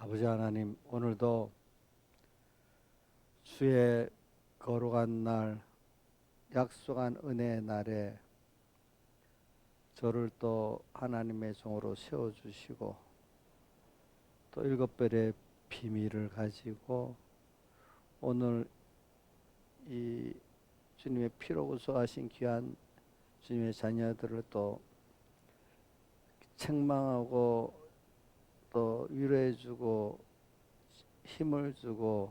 아버지 하나님, 오늘도 주의 거룩한 날, 약속한 은혜의 날에 저를 또 하나님의 종으로 세워주시고 또 7별의 비밀을 가지고 오늘 이 주님의 피로 구속하신 귀한 주님의 자녀들을 또 책망하고 또 위로해주고 힘을 주고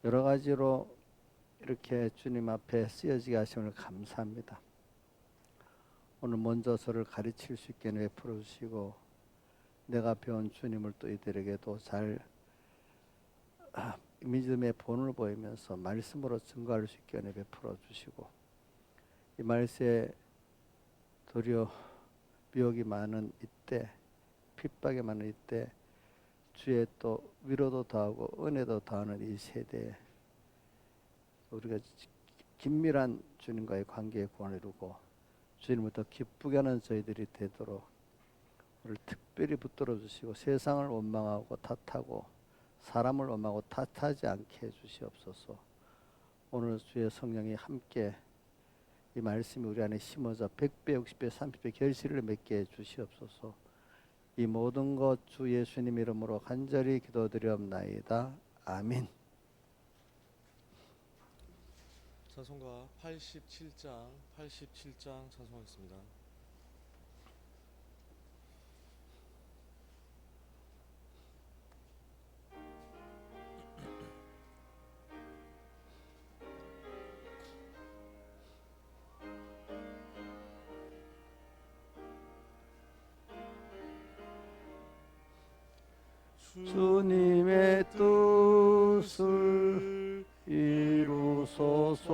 여러 가지로 이렇게 주님 앞에 쓰여지게 하심을 감사합니다. 오늘 먼저 저를 가르칠 수 있게 베풀어 주시고 내가 배운 주님을 또 이들에게도 잘 믿음의 본을 보이면서 말씀으로 증거할 수 있게 베풀어 주시고 이 말세에 도리어 미혹이 많은 이때, 핍박이 많은 이때 주의 또 위로도 더하고 은혜도 더하는 이 세대에 우리가 긴밀한 주님과의 관계의 구원을 이루고 주님을 더 기쁘게 하는 저희들이 되도록 오늘 특별히 붙들어 주시고 세상을 원망하고 탓하고 사람을 원망하고 탓하지 않게 해주시옵소서. 오늘 주의 성령이 함께 이 말씀이 우리 안에 심어져 100배, 60배, 30배 결실을 맺게 해주시옵소서. 이 모든 것 주 예수님 이름으로 간절히 기도드리옵나이다. 아멘. 찬송가 87장 찬송하겠습니다. 주님의 뜻을 이루소서.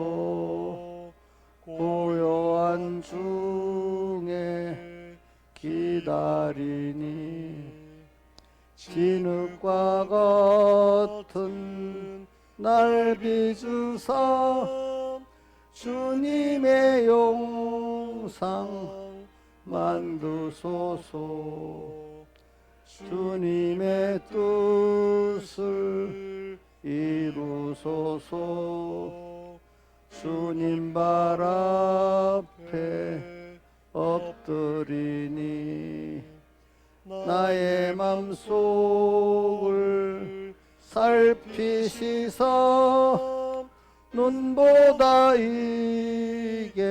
고요한 중에 기다리니 진흙과 같은 날 빚으사 주님의 용상 만드소서. 주님의 뜻을 이루소서. 주님 발 앞에 엎드리니 나의 맘속을 살피시사 눈보다 이게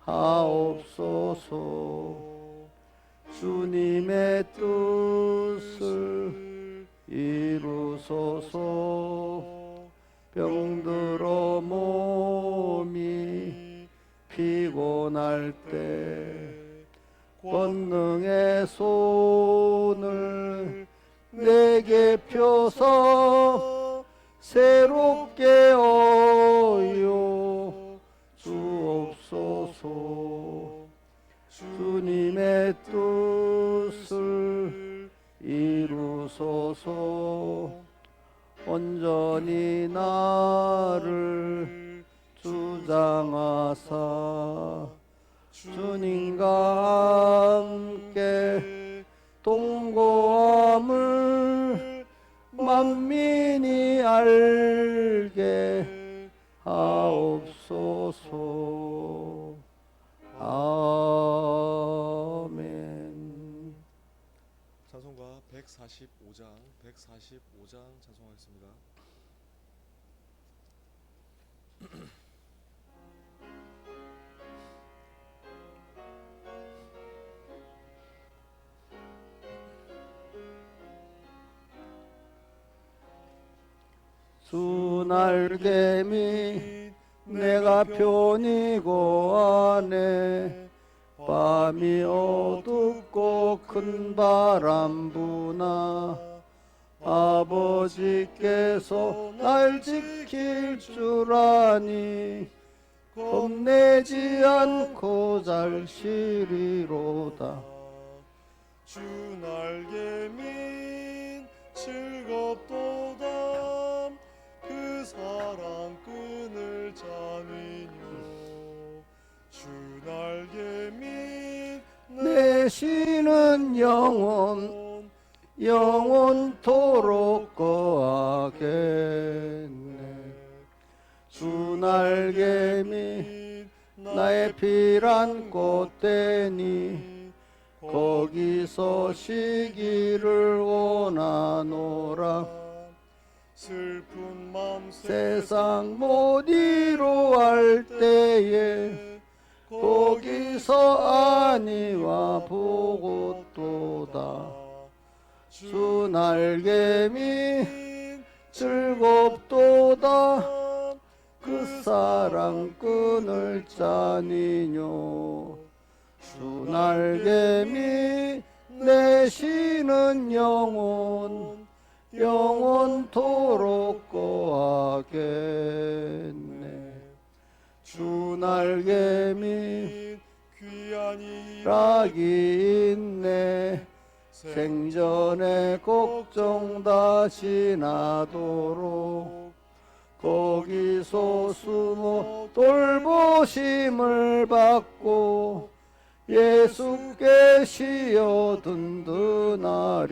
하옵소서. 주님의 뜻을 이루소서. 병들어 몸이 피곤할 때 권능의 손을 내게 펴서 새롭게 어여 주옵소서. 주님의 뜻을 이루소서. 온전히 나를 주장하사 주님과 함께 동거함을 만민이 알게 하옵소서. 아멘. 찬송가 145장 찬송하겠습니다. 주 날개미 내가 편이고 안에 밤이 어둡고 큰 바람 부나 아버지께서 날 지킬 줄 아니 겁내지 않고 잘 쉬리로다. 주 날개민 즐겁도다. 그 사랑 끈을 짜니뇨. 주 날개민 내 신은 영원 하겠네. 주 날개미 나의 피란 꽃대니 거기서 쉬기를 원하노라. 슬픈 맘 세상 못 이루할 때에 거기서 아니와 보고 또다. 주 날개미 즐겁도다. 그 사랑 끊을 자니뇨. 주 날개미 내쉬는 영원토록 거하겠네. 주 날개미 귀한 락이 있네. 생전에 걱정 다 지나도록 거기서 숨어 돌보심을 받고 예수께 쉬어 든든하리라.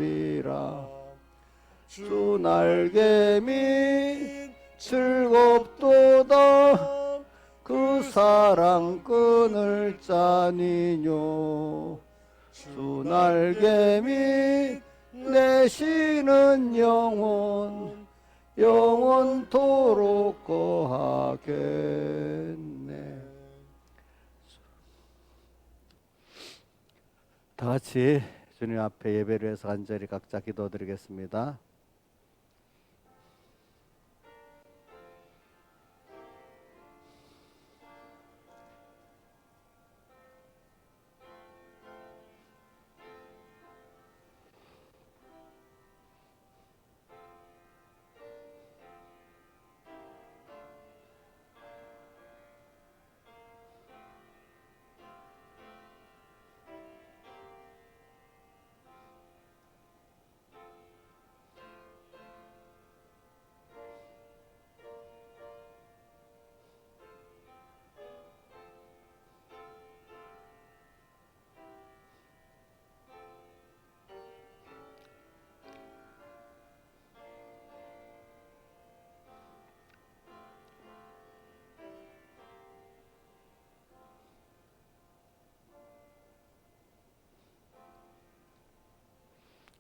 주 날개미 즐겁도다. 그 사랑 끊을 자니뇨. 주 날개미 내쉬는 영원토록 거하겠네. 다 같이 주님 앞에 예배를 해서 간절히 각자 기도드리겠습니다.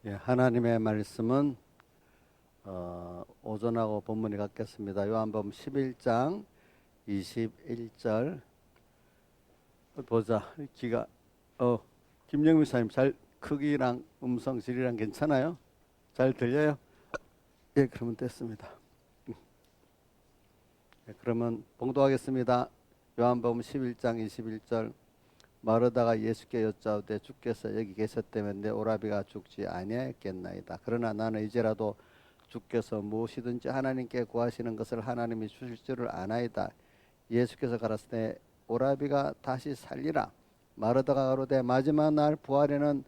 예, 하나님의 말씀은 오전하고 본문이 같겠습니다. 요한복음 11장 21절 보자. 기가 김영민 사님 잘 크기랑 음성 질이랑 괜찮아요? 잘 들려요? 예, 그러면 됐습니다. 예, 그러면 봉독하겠습니다. 요한복음 11장 21절 마르다가 예수께 여짜오되 주께서 여기 계셨다면 내 오라비가 죽지 아니하였겠나이다. 그러나 나는 이제라도 주께서 무엇이든지 하나님께 구하시는 것을 하나님이 주실 줄을 아나이다. 예수께서 가라사대 오라비가 다시 살리라. 마르다가 가로되 마지막 날 부활에는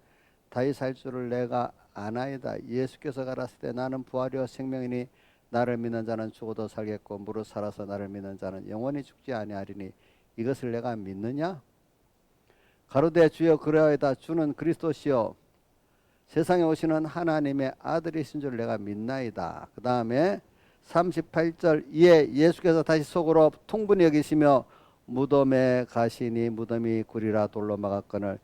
다시 살 줄을 내가 아나이다. 예수께서 가라사대 나는 부활이요 생명이니 나를 믿는 자는 죽어도 살겠고 무릇 살아서 나를 믿는 자는 영원히 죽지 아니하리니 이것을 내가 믿느냐? 가로되 주여 그러하이다. 주는 그리스도시요 세상에 오시는 하나님의 아들이신 줄 내가 믿나이다. 그 다음에 38절 이에 예수께서 다시 속으로 통분히 여기시며 무덤에 가시니 무덤이 구리라 돌로 막았거늘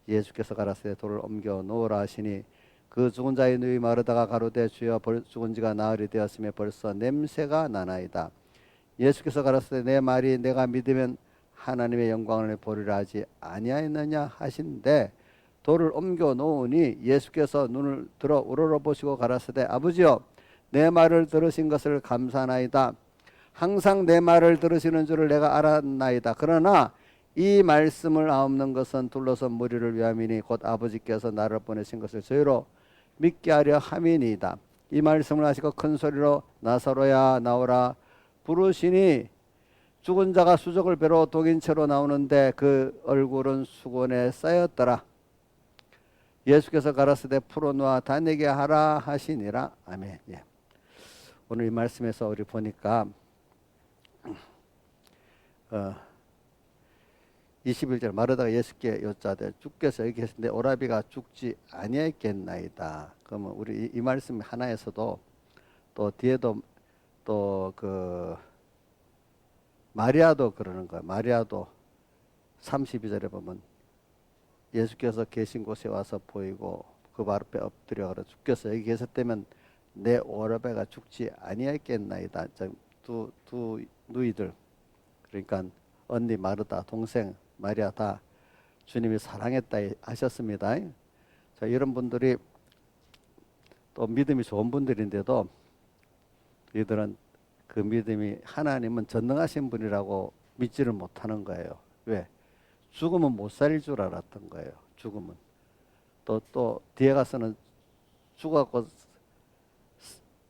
예수께서 가라사대 돌을 옮겨 놓으라 하시니 그 죽은 자의 누이 마르다가 가로되 주여 죽은 지가 나흘이 되었으며 벌써 냄새가 나나이다. 예수께서 가라사대 내 말이 내가 믿으면 하나님의 영광을 보리라 하지 아니하였느냐 하신데 돌을 옮겨 놓으니 예수께서 눈을 들어 우러러보시고 가라사대 아버지여 내 말을 들으신 것을 감사하나이다. 항상 내 말을 들으시는 줄을 내가 알았나이다. 그러나 이 말씀을 아옵는 것은 둘러선 무리를 위함이니 곧 아버지께서 나를 보내신 것을 저희로 믿게 하려 함이니이다. 이 말씀을 하시고 큰 소리로 나사로야 나오라 부르시니 죽은 자가 수족을 배로 독인 채로 나오는데 그 얼굴은 수건에 쌓였더라. 예수께서 가라사대 풀어놓아 다니게 하라 하시니라. 아멘. 예. 오늘 이 말씀에서 우리 보니까 21절 마르다가 예수께 여짜되 주께서 여기 계신데 오라비가 죽지 아니하겠나이다. 그러면 우리 이 말씀 하나에서도 또 뒤에도 또 그 마리아도 그러는 거예요. 마리아도 32절에 보면 예수께서 계신 곳에 와서 보이고 그 발 앞에 엎드려 걸어 주께서 여기 계셨다면 내 오라베가 죽지 아니하겠나이다. 두 누이들, 그러니까 언니 마르다, 동생 마리아 다 주님이 사랑했다 하셨습니다. 자, 이런 분들이 또 믿음이 좋은 분들인데도 이들은 그 믿음이 하나님은 전능하신 분이라고 믿지를 못하는 거예요. 왜? 죽으면 못 살릴 줄 알았던 거예요. 죽으면. 또 뒤에 가서는 죽었고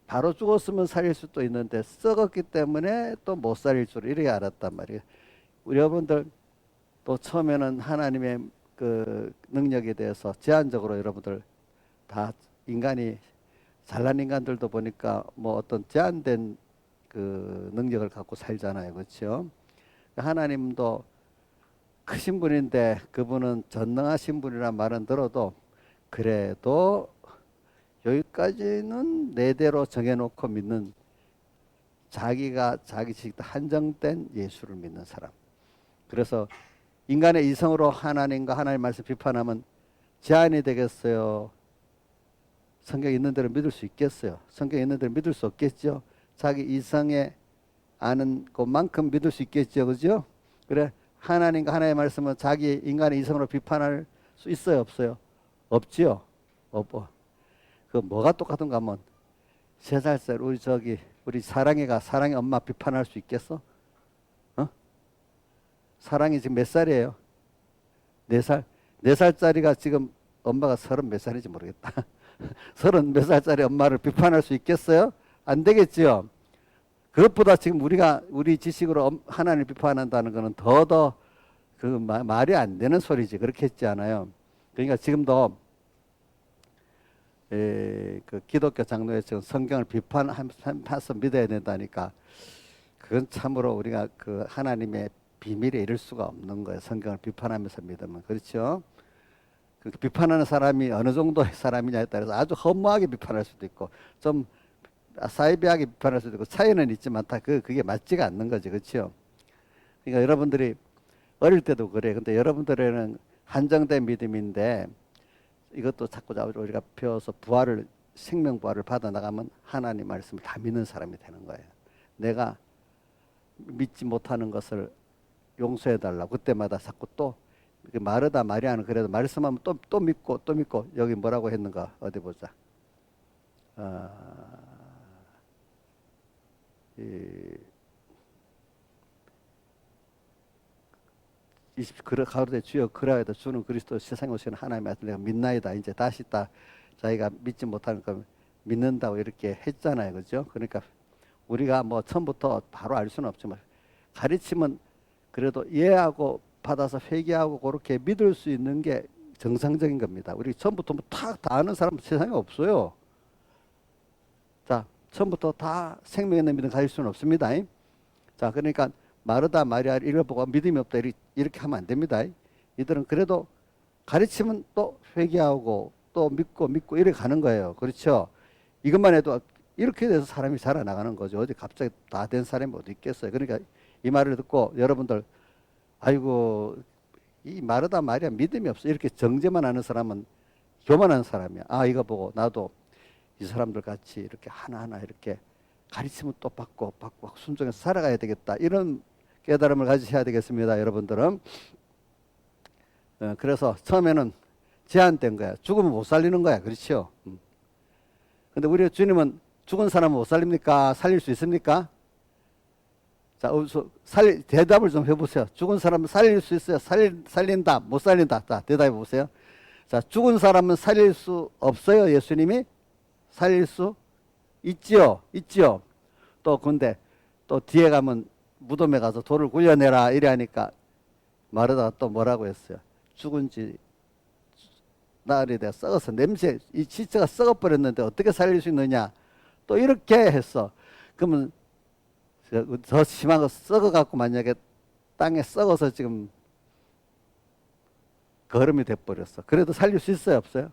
바로 죽었으면 살릴 수도 있는데 썩었기 때문에 또 못 살릴 줄 이렇게 알았단 말이에요. 우리 여러분들 또 처음에는 하나님의 그 능력에 대해서 제한적으로 여러분들 다 인간이 잘난 인간들도 보니까 뭐 어떤 제한된 그 능력을 갖고 살잖아요. 그렇죠? 하나님도 크신 분인데 그분은 전능하신 분이란 말은 들어도 그래도 여기까지는 내대로 정해놓고 믿는 자기가 자기 지식도 한정된 예수를 믿는 사람. 그래서 인간의 이성으로 하나님과 하나님의 말씀 비판하면 제한이 되겠어요? 성경에 있는 대로 믿을 수 있겠어요? 성경에 있는 대로 믿을 수 없겠죠? 자기 이성에 아는 것만큼 믿을 수 있겠죠? 그죠? 그래, 하나님과 하나님의 말씀은 자기 인간의 이성으로 비판할 수 있어요? 없어요? 없지요? 없어. 그 뭐가 똑같은가 하면 3살 우리 사랑이가 사랑이 엄마 비판할 수 있겠어? 어? 사랑이 지금 몇 살이에요? 4살? 4살짜리가 지금 엄마가 30 몇 살인지 모르겠다. 30 몇 살짜리 엄마를 비판할 수 있겠어요? 안 되겠지요. 그것보다 지금 우리 지식으로 하나님을 비판한다는 것은 더더 그 말이 안 되는 소리지. 그렇게 했지 않아요. 그러니까 지금도 그 기독교 장로에 지금 성경을 비판해서 믿어야 된다니까 그건 참으로 우리가 그 하나님의 비밀에 이를 수가 없는 거예요. 성경을 비판하면서 믿으면. 그렇죠? 그 비판하는 사람이 어느 정도의 사람이냐에 따라서 아주 허무하게 비판할 수도 있고 좀 사이비하게 비판할 수도 있고 차이는 있지만 다 그게 맞지가 않는 거지. 그렇죠? 그러니까 여러분들이 어릴 때도 그래. 근데 여러분들에는 한정된 믿음인데 이것도 자꾸 우리가 배워서 생명 부활을 받아 나가면 하나님 말씀을 다 믿는 사람이 되는 거예요. 내가 믿지 못하는 것을 용서해 달라고 그때마다 자꾸 또 마르다 마리아는 그래도 말씀하면 또 믿고 또 믿고 여기 뭐라고 했는가 어디 보자. 가로되 주여 그라하여도 주는 그리스도 세상에 오시는 하나님의 아들 내가 믿나이다. 이제 다시 자기가 믿지 못하는 거 믿는다고 이렇게 했잖아요. 그죠? 그러니까 우리가 뭐 처음부터 바로 알 수는 없지만 가르치면 그래도 이해하고 받아서 회개하고 그렇게 믿을 수 있는 게 정상적인 겁니다. 우리 처음부터 다 아는 사람 세상에 없어요. 자, 처음부터 다 생명 있는 믿음 가질 수는 없습니다. 자, 그러니까 마르다 마리아를 읽어보고 믿음이 없다 이렇게 하면 안 됩니다. 이들은 그래도 가르치면 또 회개하고 또 믿고 이렇게 가는 거예요. 그렇죠? 이것만 해도 이렇게 돼서 사람이 자라나가는 거죠. 어디 갑자기 다 된 사람이 어디 있겠어요. 그러니까 이 말을 듣고 여러분들 아이고 이 마르다 마리아 믿음이 없어 이렇게 정죄만 하는 사람은 교만한 사람이야. 이거 보고 나도 이 사람들 같이 이렇게 하나하나 이렇게 가르치면 또 받고 순종해서 살아가야 되겠다. 이런 깨달음을 가지셔야 되겠습니다. 여러분들은. 그래서 처음에는 제한된 거야. 죽으면 못 살리는 거야. 그렇죠? 근데 우리 주님은 죽은 사람은 못 살립니까? 살릴 수 있습니까? 자, 대답을 좀 해보세요. 죽은 사람은 살릴 수 있어요? 살린다? 못 살린다? 자, 대답해 보세요. 자, 죽은 사람은 살릴 수 없어요? 예수님이? 살릴 수 있지요? 있지요? 근데 또 뒤에 가면 무덤에 가서 돌을 굴려내라 이래 하니까 마르다가 또 뭐라고 했어요? 죽은 지 나흘이 돼 썩어서 이 시체가 썩어버렸는데 어떻게 살릴 수 있느냐? 또 이렇게 했어. 그러면 더 심한 거 썩어갖고 만약에 땅에 썩어서 지금 거름이 돼버렸어. 그래도 살릴 수 있어요? 없어요?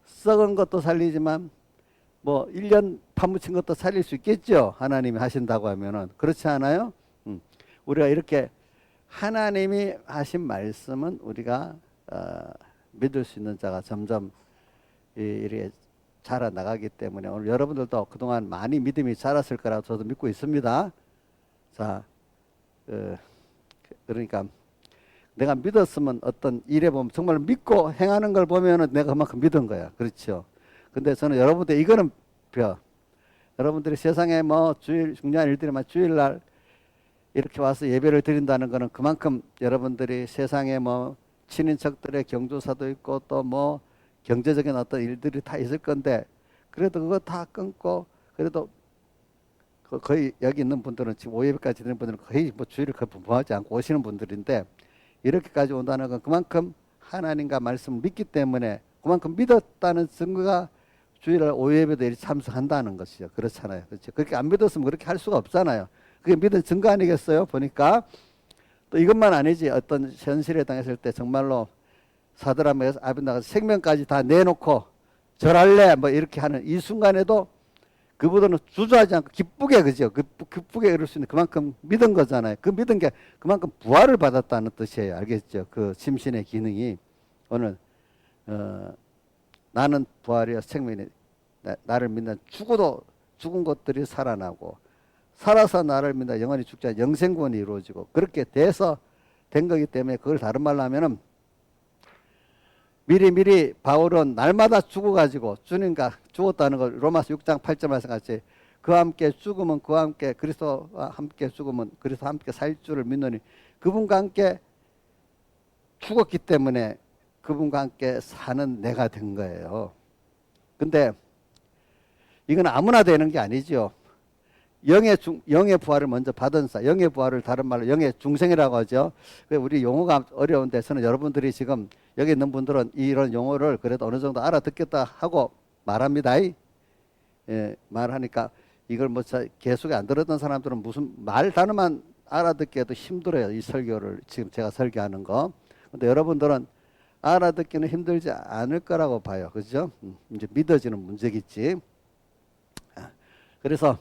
썩은 것도 살리지만 뭐 1년 파묻힌 것도 살릴 수 있겠죠. 하나님이 하신다고 하면은. 그렇지 않아요? 우리가 이렇게 하나님이 하신 말씀은 우리가 믿을 수 있는 자가 점점 이렇게 자라나가기 때문에 오늘 여러분들도 그동안 많이 믿음이 자랐을 거라고 저도 믿고 있습니다. 자, 그러니까 내가 믿었으면 어떤 일에 보면 정말 믿고 행하는 걸 보면은 내가 그만큼 믿은 거야. 그렇죠. 근데 저는 여러분들 이거는 여러분들이 세상에 뭐 주일 중요한 일들이만 주일날 이렇게 와서 예배를 드린다는 거는 그만큼 여러분들이 세상에 뭐 친인척들의 경조사도 있고 또 뭐 경제적인 어떤 일들이 다 있을 건데 그래도 그거 다 끊고 그래도 거의 여기 있는 분들은 지금 5예배까지 드리는 분들은 거의 뭐 주일을 거부하지 않고 오시는 분들인데 이렇게까지 온다는 건 그만큼 하나님과 말씀을 믿기 때문에 그만큼 믿었다는 증거가 주일날 5예배도 참석한다는 것이죠. 그렇잖아요. 그렇죠. 그렇게 안 믿었으면 그렇게 할 수가 없잖아요. 그게 믿은 증거 아니겠어요? 보니까 또 이것만 아니지 어떤 현실에 당했을 때 정말로 사드라마에서 아벤나가 생명까지 다 내놓고 절할래 뭐 이렇게 하는 이 순간에도 그분들은 주저하지 않고 기쁘게 그죠? 기쁘게 이룰 수 있는 그만큼 믿은 거잖아요. 그 믿은 게 그만큼 부활을 받았다는 뜻이에요. 알겠죠? 그 심신의 기능이 오늘 나는 부활이여 생명이 나를 믿는 죽어도 죽은 것들이 살아나고 살아서 나를 믿는 영원히 죽지 않은 영생구원이 이루어지고 그렇게 돼서 된 거기 때문에 그걸 다른 말로 하면은 미리 바울은 날마다 죽어가지고 주님과 죽었다는 걸 로마서 6장 8절 말씀 같이 그와 함께 죽으면 그와 함께 그리스도와 함께 죽으면 그리스도와 함께 살 줄을 믿노니 그분과 함께 죽었기 때문에 그분과 함께 사는 내가 된 거예요. 근데 이건 아무나 되는 게 아니죠. 영의 부활을 먼저 받은 사, 영의 부활을 다른 말로 영의 중생이라고 하죠. 우리 용어가 어려운 데서는 여러분들이 지금 여기 있는 분들은 이런 용어를 그래도 어느 정도 알아듣겠다 하고 말합니다. 예, 말하니까 이걸 뭐 계속 안 들었던 사람들은 무슨 말 단어만 알아듣기에도 힘들어요. 이 설교를 지금 제가 설교하는 거. 근데 여러분들은 알아듣기는 힘들지 않을 거라고 봐요. 그죠? 이제 믿어지는 문제겠지. 그래서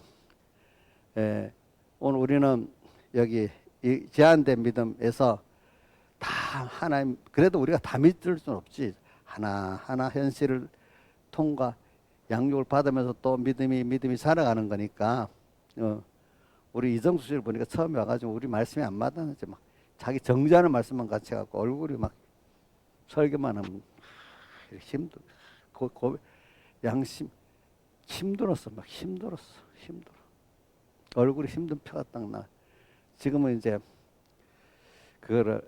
오늘 우리는 여기 이 제한된 믿음에서 다 하나님 그래도 우리가 다 믿을 수는 없지. 하나하나 현실을 통과 양육을 받으면서 또 믿음이 살아가는 거니까 우리 이정수 씨를 보니까 처음에 와가지고 우리 말씀이 안 맞았는지 막 자기 정죄하는 말씀만 같이 해갖고 얼굴이 막 설교만 하면 힘들 양심 힘들었어. 막 힘들어. 얼굴이 힘든 표가 딱 나. 지금은 이제 그거를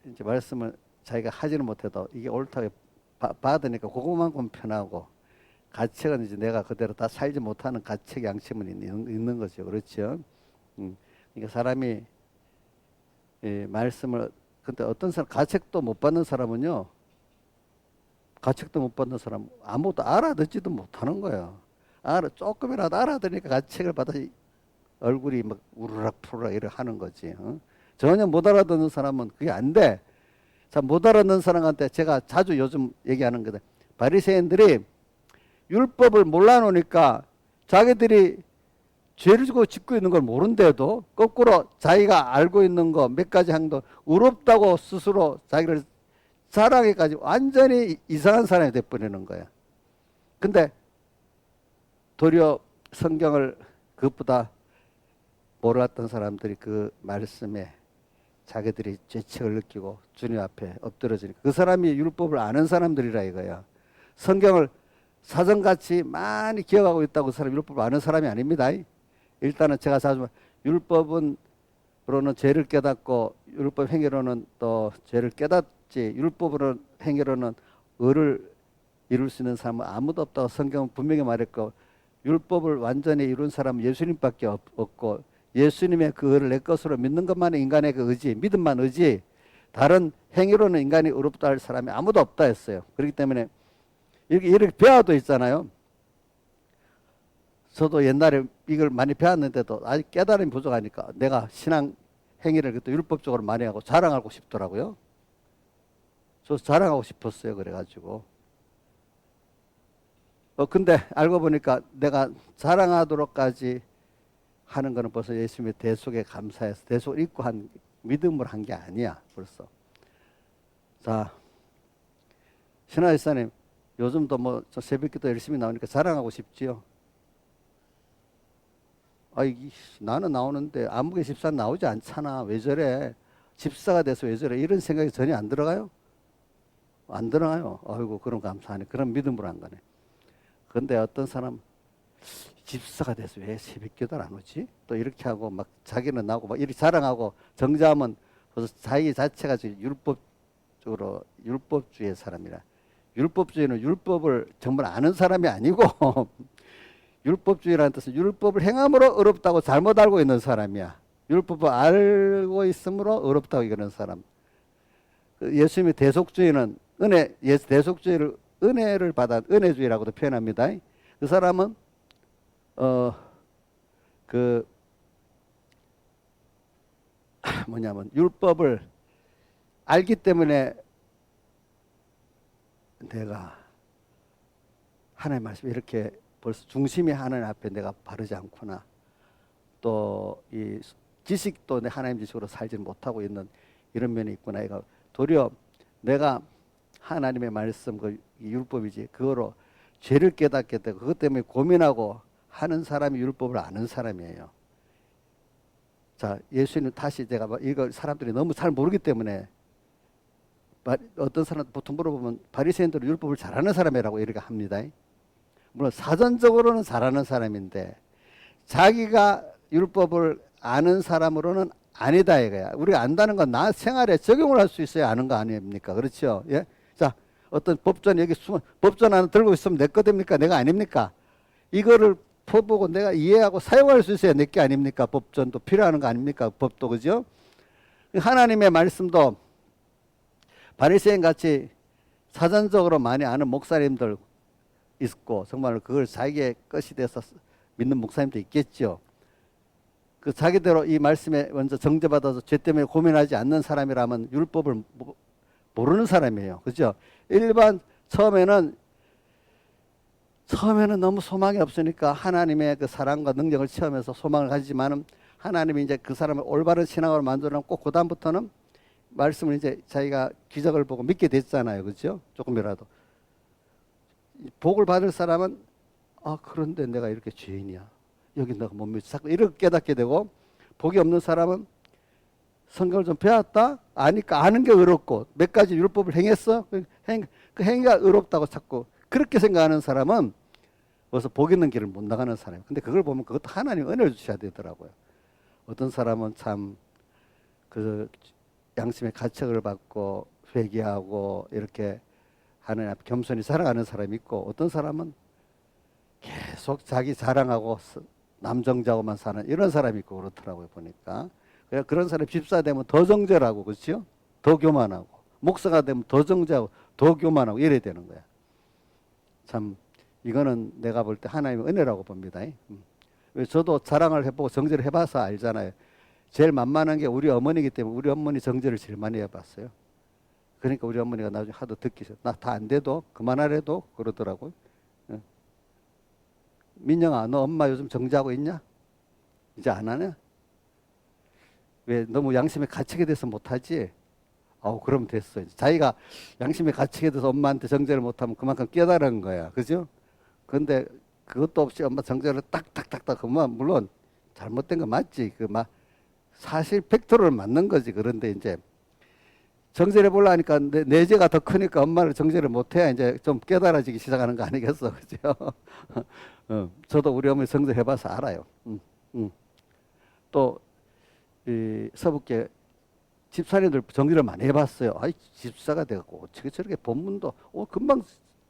이제 말씀을 자기가 하지는 못해도 이게 옳다고 받으니까 그것만큼 편하고 가책은 이제 내가 그대로 다 살지 못하는 가책 양심은 있는 거죠. 그렇죠? 그러니까 사람이 말씀을 근데 어떤 사람 가책도 못 받는 사람은요. 가책도 못 받는 사람 아무것도 알아듣지도 못하는 거예요. 조금이라도 알아들으니까 가책을 받아 얼굴이 막 우르락 푸르락 이렇게 하는 거지. 전혀 못 알아듣는 사람은 그게 안 돼. 자, 못 알아듣는 사람한테 제가 자주 요즘 얘기하는 거다. 바리새인들이 율법을 몰라놓으니까 자기들이 죄를 짓고 있는 걸 모른데도 거꾸로 자기가 알고 있는 거 몇 가지 행동 의롭다고 스스로 자기를 자랑해까지 완전히 이상한 사람이 돼버리는 거야. 근데 도리어 성경을 그것보다 몰랐던 사람들이 그 말씀에 자기들이 죄책을 느끼고 주님 앞에 엎드려지니까 그 사람이 율법을 아는 사람들이라 이거야. 성경을 사전같이 많이 기억하고 있다고 그 사람이 율법을 아는 사람이 아닙니다. 일단은 제가 자주 율법으로는 죄를 깨닫고 율법 행위로는 또 죄를 깨닫지 율법으로 행위로는 의를 이룰 수 있는 사람은 아무도 없다고 성경은 분명히 말했고 율법을 완전히 이룬 사람은 예수님밖에 없고 예수님의 그 의를 내 것으로 믿는 것만이 인간의 그 의지 믿음만 의지 다른 행위로는 인간이 의롭다 할 사람이 아무도 없다 했어요. 그렇기 때문에 이렇게 배워도 있잖아요. 저도 옛날에 이걸 많이 배웠는데도 아직 깨달음이 부족하니까 내가 신앙 행위를 또 율법적으로 많이 하고 자랑하고 싶더라고요. 저 자랑하고 싶었어요. 그래가지고 근데 알고 보니까 내가 자랑하도록까지 하는 거는 벌써 예수님의 대속에 감사해서 대속을 입고 한 믿음으로 한 게 아니야 벌써. 자, 신하 집사님 요즘도 뭐 저 새벽기도 열심히 나오니까 자랑하고 싶지요? 나는 나오는데 안목의 집사는 나오지 않잖아. 왜 저래? 집사가 돼서 왜 저래? 이런 생각이 전혀 안 들어가요? 안 들어가요. 아이고 그럼 감사하네. 그런 믿음으로 한 거네. 근데 어떤 사람 집사가 돼서 왜 새벽기도를 안 오지? 또 이렇게 하고 막 자기는 나오고 막 이렇게 자랑하고 정자하면 벌써 자기 자체가 지금 율법적으로 율법주의 사람이라. 율법주의는 율법을 정말 아는 사람이 아니고 율법주의라는 뜻은 율법을 행함으로 어렵다고 잘못 알고 있는 사람이야. 율법을 알고 있으므로 어렵다고 이러는 사람. 예수님의 대속주의는 대속주의를 은혜를 받아 은혜주의라고도 표현합니다. 그 사람은 뭐냐면 율법을 알기 때문에 내가 하나님 말씀 이렇게 벌써 중심이 하나님 앞에 내가 바르지 않구나. 또 이 지식도 내 하나님 지식으로 살지 못하고 있는 이런 면이 있구나. 이거 도리어 내가 하나님의 말씀 그 율법이지 그거로 죄를 깨닫게 되고 그것 때문에 고민하고 하는 사람이 율법을 아는 사람이에요. 자, 예수님 다시 제가 이거 사람들이 너무 잘 모르기 때문에 어떤 사람 보통 물어보면 바리새인들은 율법을 잘하는 사람이라고 이렇게 합니다. 물론 사전적으로는 잘하는 사람인데 자기가 율법을 아는 사람으로는 아니다 이거야. 우리가 안다는 건 나 생활에 적용을 할 수 있어야 아는 거 아닙니까? 그렇죠? 예? 자, 어떤 법전 여기 법전 하나 들고 있으면 내 거 됩니까? 내가 아닙니까? 이거를 퍼보고 내가 이해하고 사용할 수 있어야 내 게 아닙니까? 법전도 필요한 거 아닙니까? 법도 그죠? 하나님의 말씀도 바리새인 같이 사전적으로 많이 아는 목사님들 있고 정말 그걸 자기의 것이 돼서 믿는 목사님도 있겠죠. 그 자기대로 이 말씀에 먼저 정죄받아서 죄 때문에 고민하지 않는 사람이라면 율법을 모르는 사람이에요. 그죠? 일반 처음에는 너무 소망이 없으니까 하나님의 그 사랑과 능력을 체험해서 소망을 가지지만은 하나님이 이제 그 사람을 올바른 신앙으로 만들어 놓고 그다음부터는 말씀을 이제 자기가 기적을 보고 믿게 됐잖아요. 그죠? 조금이라도. 복을 받을 사람은 그런데 내가 이렇게 죄인이야. 여기 내가 못 믿지. 자꾸 이렇게 깨닫게 되고 복이 없는 사람은 성경을 좀 배웠다? 아니까 아는 게 어렵고 몇 가지 율법을 행했어? 그 행위가 어렵다고 자꾸 그렇게 생각하는 사람은 벌써 복 있는 길을 못 나가는 사람이에요. 근데 그걸 보면 그것도 하나님 은혜를 주셔야 되더라고요. 어떤 사람은 참 그 양심의 가책을 받고 회개하고 이렇게 하나님 앞에 겸손히 살아가는 사람이 있고 어떤 사람은 계속 자기 자랑하고 남정자고만 사는 이런 사람이 있고 그렇더라고요 보니까. 그런 사람이 집사 되면 더 정절하고 그렇죠? 더 교만하고 목사가 되면 더 정죄하고 더 교만하고 이래야 되는 거야. 참 이거는 내가 볼 때 하나님의 은혜라고 봅니다. 저도 자랑을 해보고 정죄를 해봐서 알잖아요. 제일 만만한 게 우리 어머니이기 때문에 우리 어머니 정죄를 제일 많이 해봤어요. 그러니까 우리 어머니가 나중에 하도 듣기 싫어. 나 다 안 돼도 그만하래도 그러더라고요. 민영아, 너 엄마 요즘 정죄하고 있냐? 이제 안 하냐? 왜 너무 양심에 갇히게 돼서 못하지? 그럼 됐어. 이제 자기가 양심에 갇히게 돼서 엄마한테 정죄를 못하면 그만큼 깨달은 거야. 그죠? 근데 그것도 없이 엄마 정죄를 딱딱딱딱 그만 물론 잘못된 거 맞지. 사실 팩토를 맞는 거지. 그런데 이제 정죄를 해보려 하니까 내 죄가 더 크니까 엄마를 정죄를 못해야 이제 좀 깨달아지기 시작하는 거 아니겠어. 그죠? 저도 우리 어머니 정죄 해봐서 알아요. 또, 이 서북계 집사님들 정죄를 많이 해봤어요. 집사가 돼갖고 어떻게 저렇게 본문도, 금방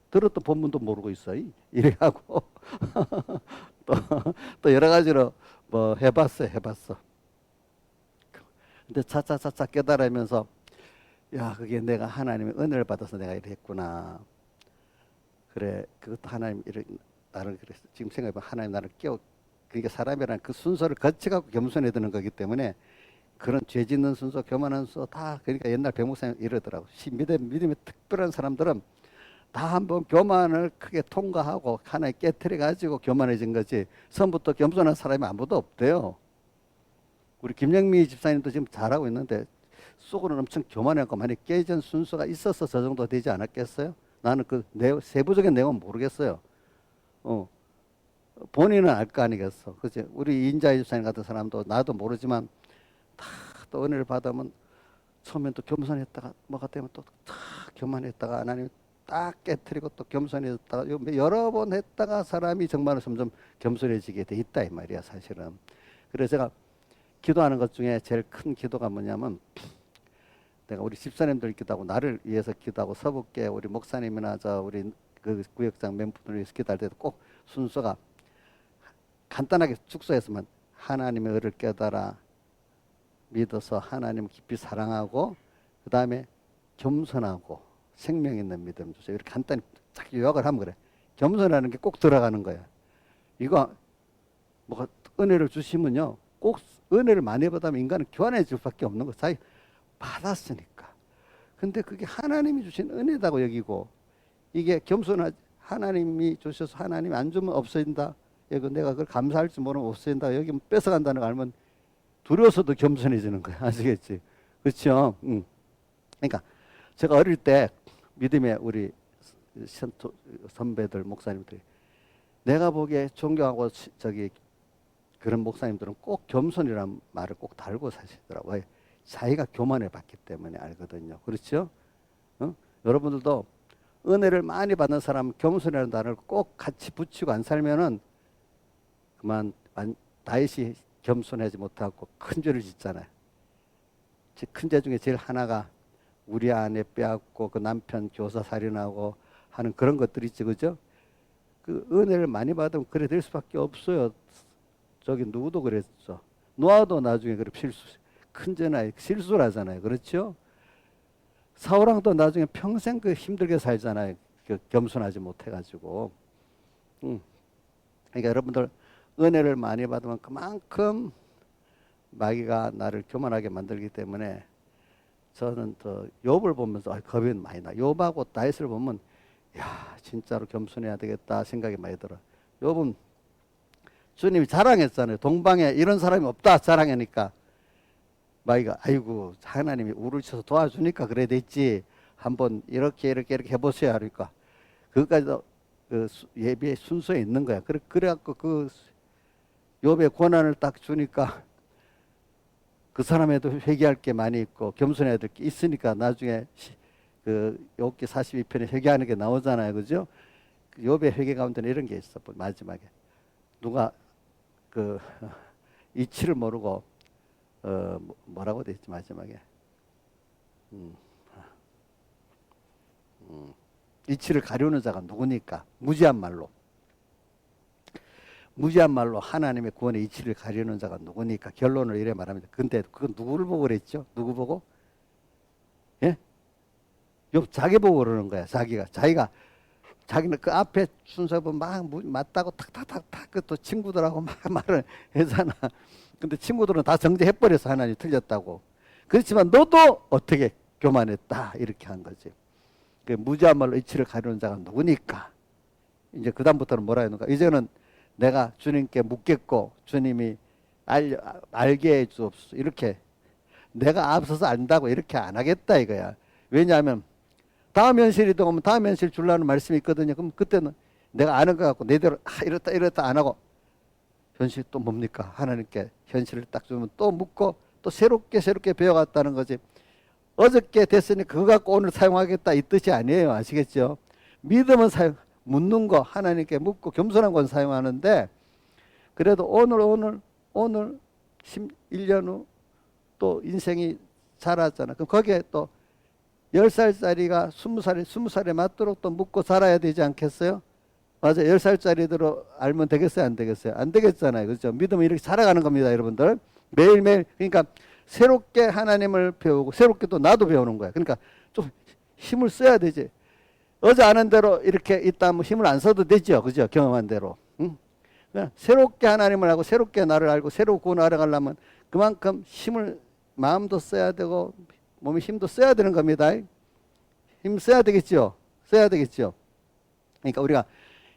들었던 본문도 모르고 있어. 이래하고. 또 여러 가지로 뭐 해봤어. 근데 차차차차 깨달으면서 야, 그게 내가 하나님의 은혜를 받아서 내가 이렇게 했구나. 그래, 그것도 하나님 나를 그랬어. 지금 생각해보면 하나님 나를 그러니까 사람이란 그 순서를 거쳐갖고 겸손해 드는 거기 때문에 그런 죄 짓는 순서, 교만한 순서 다 그러니까 옛날 백목사님 이러더라고. 믿음의 특별한 사람들은 다 한번 교만을 크게 통과하고 하나에 깨트려 가지고 교만해진 거지. 처음부터 겸손한 사람이 아무도 없대요. 우리 김영미 집사님도 지금 잘하고 있는데 속으로는 엄청 교만하고 많이 깨진 순서가 있어서 저 정도 되지 않았겠어요? 나는 그 세부적인 내용은 모르겠어요. 본인은 알 거 아니겠어. 그치? 우리 인자희 집사님 같은 사람도 나도 모르지만 다 또 은혜를 받으면 처음엔 또 겸손했다가 뭐가 되면 또 다 교만했다가 하나님 딱 깨트리고 또 겸손해졌다가 여러 번 했다가 사람이 정말 점점 겸손해지게 돼 있다 이 말이야 사실은. 그래서 제가 기도하는 것 중에 제일 큰 기도가 뭐냐면 내가 우리 집사님들 기도하고 나를 위해서 기도하고 서북계 우리 목사님이나 저 우리 그 구역장 멤버들을 위해서 기도할 때도 꼭 순서가 간단하게 축소했으면 하나님의 의를 깨달아 믿어서 하나님 깊이 사랑하고 그 다음에 겸손하고 생명 있는 믿음 주세요. 이렇게 간단히 딱 요약을 하면 그래. 겸손하는 게 꼭 들어가는 거야. 이거 뭐가 은혜를 주시면요. 꼭 은혜를 많이 받으면 인간은 교환해질 수밖에 없는 거. 자기 받았으니까. 근데 그게 하나님이 주신 은혜다고 여기고 이게 겸손하지 하나님이 주셔서 하나님이 안 주면 없어진다. 이거 내가 그걸 감사할 줄 모르면 없어진다. 여기 뺏어간다는 거 알면 두려워서도 겸손해지는 거야. 아시겠지? 그렇죠? 그러니까 제가 어릴 때 믿음의 우리 선배들 목사님들이 내가 보기에 존경하고 저기 그런 목사님들은 꼭 겸손이라는 말을 꼭 달고 사시더라고요. 자기가 교만해 봤기 때문에 알거든요. 그렇죠? 여러분들도 은혜를 많이 받는 사람은 겸손이라는 단어를 꼭 같이 붙이고 안 살면은 그만 다윗이 겸손하지 못하고 큰 죄를 짓잖아요. 큰 죄 중에 제일 하나가 우리 아내 빼앗고 그 남편 교사 살인하고 하는 그런 것들이 있지, 그죠? 그 은혜를 많이 받으면 그래 될 수밖에 없어요. 저기 누구도 그랬죠. 노아도 나중에 그래 큰 죄나 실수를 하잖아요. 그렇죠? 사울왕도 나중에 평생 그 힘들게 살잖아요. 그 겸손하지 못해가지고. 그러니까 여러분들 은혜를 많이 받으면 그만큼 마귀가 나를 교만하게 만들기 때문에 저는 더 욥을 보면서 겁이 많이 나. 욥하고 다윗을 보면 야 진짜로 겸손해야 되겠다 생각이 많이 들어. 욥은 주님이 자랑했잖아요. 동방에 이런 사람이 없다 자랑하니까 마귀가 아이고 하나님이 우를 쳐서 도와주니까 그래 됐지. 한번 이렇게 해보세요 하니까 그것까지도 그 예비의 순서에 있는 거야. 그래갖고 그 욥의 고난을 딱 주니까 그 사람에도 회개할 게 많이 있고 겸손해야 될 게 있으니까 나중에 그 욥기 42편에 회개하는 게 나오잖아요. 그죠? 그 욥의 회개 가운데는 이런 게 있어. 마지막에 누가 그 이치를 모르고 뭐라고 돼 있지 마지막에 이치를 가려는 자가 누구니까 무지한 말로 하나님의 구원의 이치를 가려는 자가 누구니까 결론을 이래 말합니다. 근데 그건 누구를 보고 그랬죠? 누구 보고? 예? 욥 자기 보고 그러는 거야. 자기는 그 앞에 순서 보면 막 맞다고 탁탁탁탁 또 친구들하고 막 말을 하잖아. 근데 친구들은 다 정죄해버려서 하나님 틀렸다고. 그렇지만 너도 어떻게 교만했다 이렇게 한 거지. 그 무지한 말로 이치를 가려는 자가 누구니까. 이제 그 다음부터는 뭐라 하는가? 이제는 내가 주님께 묻겠고 주님이 알게 해 주옵소서. 이렇게 내가 앞서서 안다고 이렇게 안 하겠다 이거야. 왜냐하면 다음 현실이 오면 다음 현실 주려는 말씀이 있거든요. 그럼 그때는 내가 아는 것 같고 내대로 이렇다 안 하고 현실이 또 뭡니까? 하나님께 현실을 딱 주면 또 묻고 또 새롭게 배워갔다는 거지. 어저께 됐으니 그거 갖고 오늘 사용하겠다 이 뜻이 아니에요. 아시겠죠? 믿음은 묻는 거 하나님께 묻고 겸손한 건 사용하는데 그래도 오늘 1년 후 또 인생이 자랐잖아. 그럼 거기에 또 10살짜리가 20살에 맞도록 또 묻고 살아야 되지 않겠어요? 맞아요. 10살짜리대로 알면 되겠어요? 안 되겠어요? 안 되겠잖아요. 그렇죠? 믿음은 이렇게 살아가는 겁니다. 여러분들. 매일매일 그러니까 새롭게 하나님을 배우고 새롭게 또 나도 배우는 거야. 그러니까 좀 힘을 써야 되지. 어제 아는 대로 이렇게 있다면 힘을 안 써도 되죠. 그죠? 경험한 대로. 응? 그냥 새롭게 하나님을 하고 새롭게 나를 알고 새로 구원을 알아가려면 그만큼 마음도 써야 되고 몸에 힘도 써야 되는 겁니다. 힘 써야 되겠죠. 써야 되겠죠. 그러니까 우리가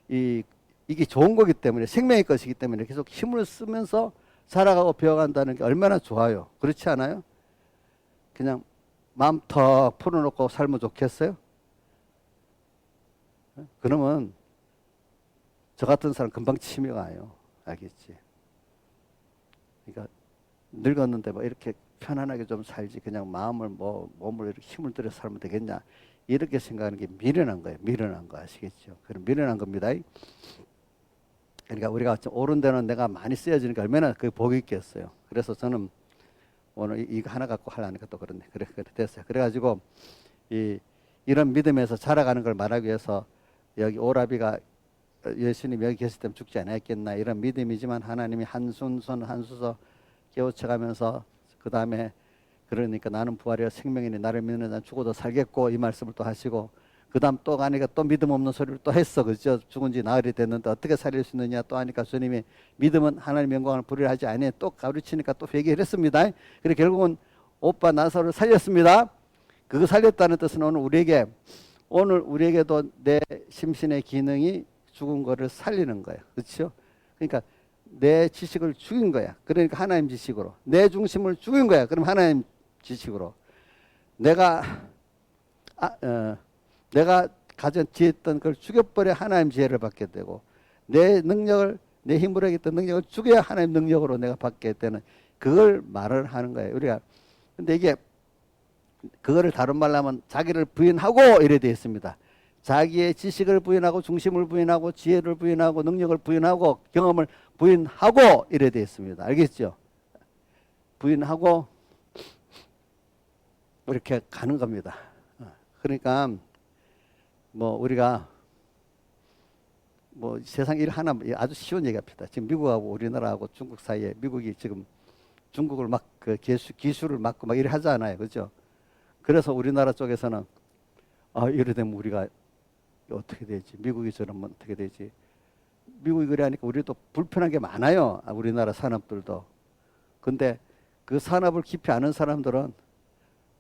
이게 좋은 거기 때문에 생명의 것이기 때문에 계속 힘을 쓰면서 살아가고 배워간다는 게 얼마나 좋아요. 그렇지 않아요? 그냥 마음 턱 풀어놓고 살면 좋겠어요? 그러면 저 같은 사람 금방 치매 와요. 알겠지? 그러니까 늙었는데 뭐 이렇게 편안하게 좀 살지 그냥 마음을 몸을 이렇게 힘을 들여 살면 되겠냐 이렇게 생각하는 게 미련한 거예요. 미련한 거 아시겠죠? 그럼 미련한 겁니다. 그러니까 우리가 옳은 데는 내가 많이 쓰여지니까 얼마나 그 복이 있겠어요. 그래서 저는 오늘 이거 하나 갖고 하려니까 또 그렇네. 그래 됐어요. 그래가지고 이런 믿음에서 자라가는 걸 말하기 위해서 여기 오라비가 예수님 여기 계실 때면 죽지 않았겠나 이런 믿음이지만 하나님이 한순선 한수서 깨우쳐가면서 그 다음에 그러니까 나는 부활이여 생명이니 나를 믿는 자는 죽어도 살겠고 이 말씀을 또 하시고 그 다음 또 가니까 또 믿음 없는 소리를 또 했어. 그죠? 죽은 지 나흘이 됐는데 어떻게 살릴 수 있느냐 또 하니까 주님이 믿음은 하나님 영광을 부리려 하지 아니해 또 가르치니까 또 회개를 했습니다. 그래 결국은 오빠 나사로를 살렸습니다. 그거 살렸다는 뜻은 오늘 우리에게도 내 심신의 기능이 죽은 거를 살리는 거예요. 그렇죠? 그러니까 내 지식을 죽인 거야. 그러니까 하나님 지식으로. 내 중심을 죽인 거야. 그럼 하나님 지식으로. 내가 가진 지혜했던 걸 죽여버려 하나님 지혜를 받게 되고 내 능력을 내 힘으로 했던 능력을 죽여야 하나님 능력으로 내가 받게 되는 그걸 말을 하는 거예요. 우리가 근데 이게 그거를 다른 말로 하면 자기를 부인하고 이래 되어 있습니다. 자기의 지식을 부인하고 중심을 부인하고 지혜를 부인하고 능력을 부인하고 경험을 부인하고 이래 되어 있습니다. 알겠죠? 부인하고 이렇게 가는 겁니다. 그러니까 뭐 우리가 뭐 세상 일 하나 아주 쉬운 얘기합니다. 지금 미국하고 우리나라하고 중국 사이에 미국이 지금 중국을 막 그 기술을 막고 막 이래 하잖아요. 그죠? 그래서 우리나라 쪽에서는 이래 되면 우리가 어떻게 되지? 미국이 저러면 어떻게 되지? 미국이 그래 하니까 우리도 불편한 게 많아요. 우리나라 산업들도. 근데 그 산업을 깊이 아는 사람들은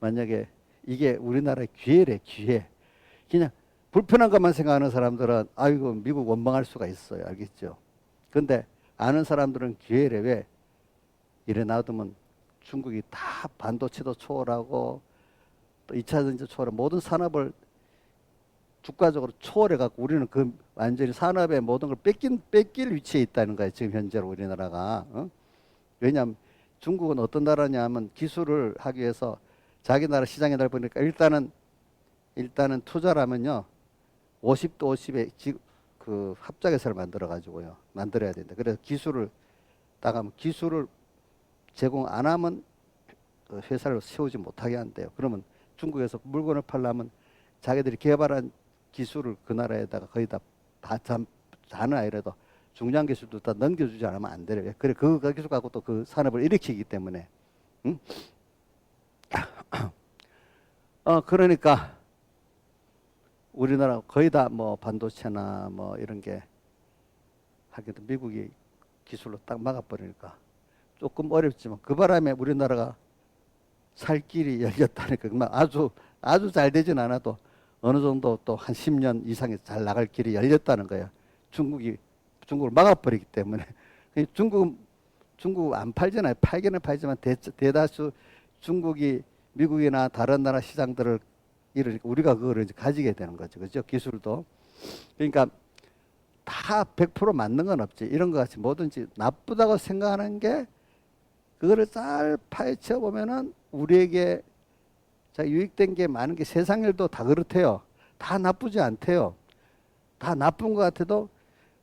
만약에 이게 우리나라의 기회래, 기회. 그냥 불편한 것만 생각하는 사람들은 아이고 미국 원망할 수가 있어요. 알겠죠? 근데 아는 사람들은 기회래. 왜? 이래 놔두면 중국이 다 반도체도 초월하고 또 2차 전지 초월하고 모든 산업을 주가적으로 초월해 갖고 우리는 그 완전히 산업의 모든 걸 뺏길 위치에 있다는 거예요. 지금 현재로 우리나라가. 왜냐하면 중국은 어떤 나라냐면 기술을 하기 위해서 자기 나라 시장에 넓으니까 일단은 투자라면요 50대 50의 그 합작회사를 만들어 가지고요 만들어야 된다. 그래서 기술을 따가면 기술을 제공 안 하면 회사를 세우지 못하게 한대요. 그러면 중국에서 물건을 팔려면 자기들이 개발한 기술을 그 나라에다가 거의 다 자는 아이라도 중요한 기술도 다 넘겨주지 않으면 안 돼요. 그래 그 기술 갖고 또 그 산업을 일으키기 때문에. 응? 그러니까 우리나라 거의 다 뭐 반도체나 뭐 이런 게 하기도 미국이 기술로 딱 막아버리니까 조금 어렵지만 그 바람에 우리나라가 살 길이 열렸다니까. 아주 잘 되진 않아도 어느 정도 또 한 10년 이상이 잘 나갈 길이 열렸다는 거예요. 중국을 막아버리기 때문에. 중국 안 팔잖아요. 팔기는 팔지만 대다수 중국이 미국이나 다른 나라 시장들을 이러니까 우리가 그거를 이제 가지게 되는 거죠. 그죠? 기술도. 그러니까 다 100% 맞는 건 없지. 이런 것 같이 뭐든지 나쁘다고 생각하는 게 그거를 잘 파헤쳐 보면은 우리에게 유익된 게 많은 게 세상 일도 다 그렇대요. 다 나쁘지 않대요. 다 나쁜 것 같아도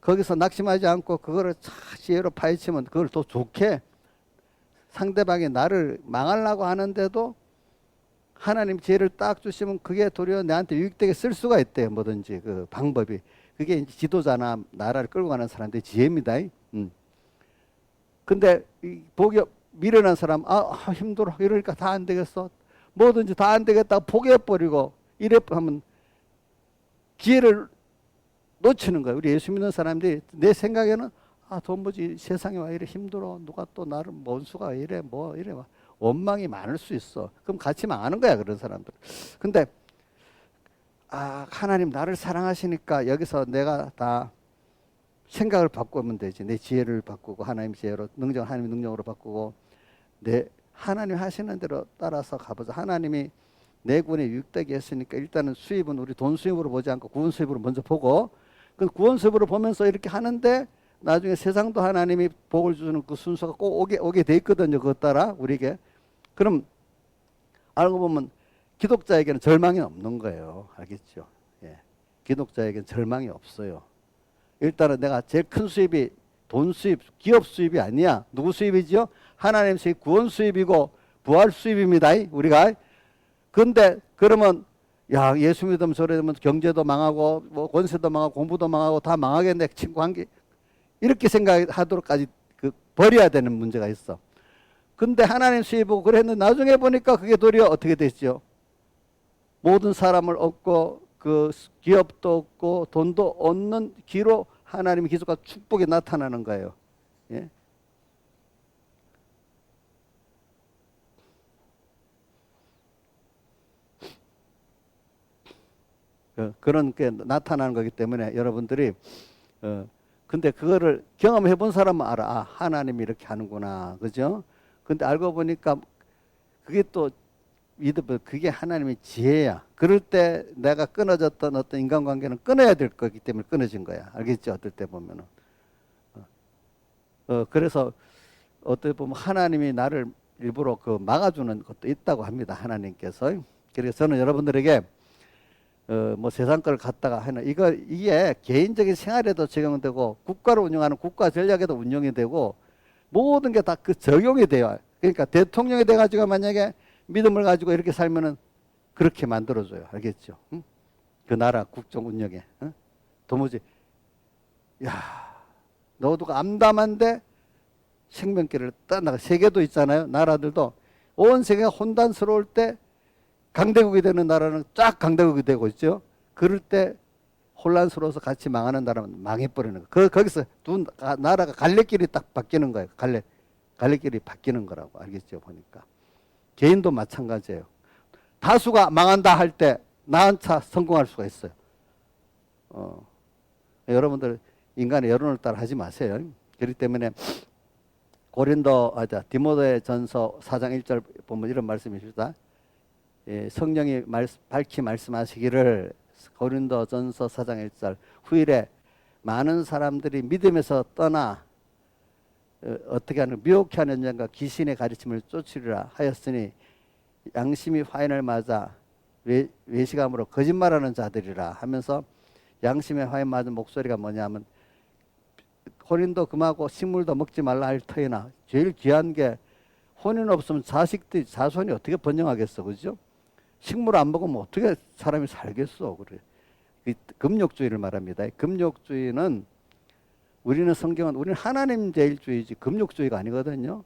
거기서 낙심하지 않고 그거를 지혜로 파헤치면 그걸 더 좋게 상대방이 나를 망하려고 하는데도 하나님 지혜를 딱 주시면 그게 도리어 내한테 유익되게 쓸 수가 있대요. 뭐든지 그 방법이. 그게 이제 지도자나 나라를 끌고 가는 사람들의 지혜입니다. 근데 미련한 사람 힘들어 이러니까 다 안 되겠어. 뭐든지 다 안 되겠다고 포기해버리고 이래 하면 기회를 놓치는 거예요. 우리 예수 믿는 사람들이 내 생각에는 돈 뭐지 세상에 와 이래 힘들어. 누가 또 나를 원수가 왜 이래 뭐 이래 막 원망이 많을 수 있어. 그럼 같이 망하는 거야 그런 사람들. 근데 하나님 나를 사랑하시니까 여기서 내가 다 생각을 바꾸면 되지. 내 지혜를 바꾸고 하나님 지혜로, 능력 하나님 능력으로 바꾸고, 내 하나님 하시는 대로 따라서 가보자. 하나님이 내 군에 유익되게 했으니까 일단은 수입은 우리 돈 수입으로 보지 않고 구원 수입으로 먼저 보고, 그 구원 수입으로 보면서 이렇게 하는데 나중에 세상도 하나님이 복을 주는 그 순서가 꼭 오게 돼 있거든요. 그것 따라 우리에게. 그럼 알고 보면 기독자에게는 절망이 없는 거예요. 알겠죠? 예. 기독자에게는 절망이 없어요. 일단은 내가 제일 큰 수입이 돈 수입, 기업 수입이 아니야. 누구 수입이죠? 하나님 수입, 구원 수입이고 부활 수입입니다. 우리가. 근데 그러면 야, 예수 믿으면 저래 되면 경제도 망하고 뭐 권세도 망하고 공부도 망하고 다 망하겠네. 친구 관계 이렇게 생각하도록까지 버려야 되는 문제가 있어. 근데 하나님 수입이고 그랬는데 나중에 보니까 그게 도리어 어떻게 됐죠? 모든 사람을 얻고 그 기업도 얻고 돈도 얻는 기로 하나님의 기술과 축복이 나타나는 거예요. 예? 그런 게 나타나는 거기 때문에 여러분들이 근데 그거를 경험해 본 사람은 알아. 하나님이 이렇게 하는구나. 그죠? 근데 알고 보니까 그게 또 믿으면 그게 하나님의 지혜야. 그럴 때 내가 끊어졌던 어떤 인간관계는 끊어야 될 거기 때문에 끊어진 거야. 알겠죠? 어떨 때 보면은. 그래서 어떻게 보면 하나님이 나를 일부러 막아주는 것도 있다고 합니다. 하나님께서. 그래서 저는 여러분들에게 뭐 세상 걸 갖다가 하는 이게 개인적인 생활에도 적용되고 국가를 운영하는 국가 전략에도 운영이 되고 모든 게 다 적용이 돼요. 그러니까 대통령이 돼가지고 만약에 믿음을 가지고 이렇게 살면은 그렇게 만들어줘요. 알겠죠? 응? 그 나라 국정 운영에. 응? 도무지 너도 암담한데 생명길을 떠나가. 세계도 있잖아요. 나라들도 온 세계가 혼란스러울 때 강대국이 되는 나라는 쫙 강대국이 되고 있죠. 그럴 때 혼란스러워서 같이 망하는 나라는 망해버리는 거예요. 거기서 두 나라가 갈래길이 딱 바뀌는 거예요. 갈래길이 바뀌는 거라고. 알겠죠? 보니까. 개인도 마찬가지예요. 다수가 망한다 할 때 나 한 차 성공할 수가 있어요. 여러분들 인간의 여론을 따라 하지 마세요. 그렇기 때문에 디모데 전서 4장 1절 보면 이런 말씀이 있습니다. 예, 성령이 밝히 말씀하시기를 고린도 전서 4장 1절 후일에 많은 사람들이 믿음에서 떠나 어떻게 하는 미혹해 하는 자가 귀신의 가르침을 쫓으리라 하였으니 양심이 화인을 맞아 외식함으로 거짓말하는 자들이라 하면서 양심의 화인 맞은 목소리가 뭐냐면 혼인도 금하고 식물도 먹지 말라 할 터이나 제일 귀한 게 혼인 없으면 자손이 어떻게 번영하겠어. 그죠? 식물 안 먹으면 어떻게 사람이 살겠어. 그래. 금욕주의를 말합니다. 금욕주의는 우리는 하나님 제일주의지 금욕주의가 아니거든요.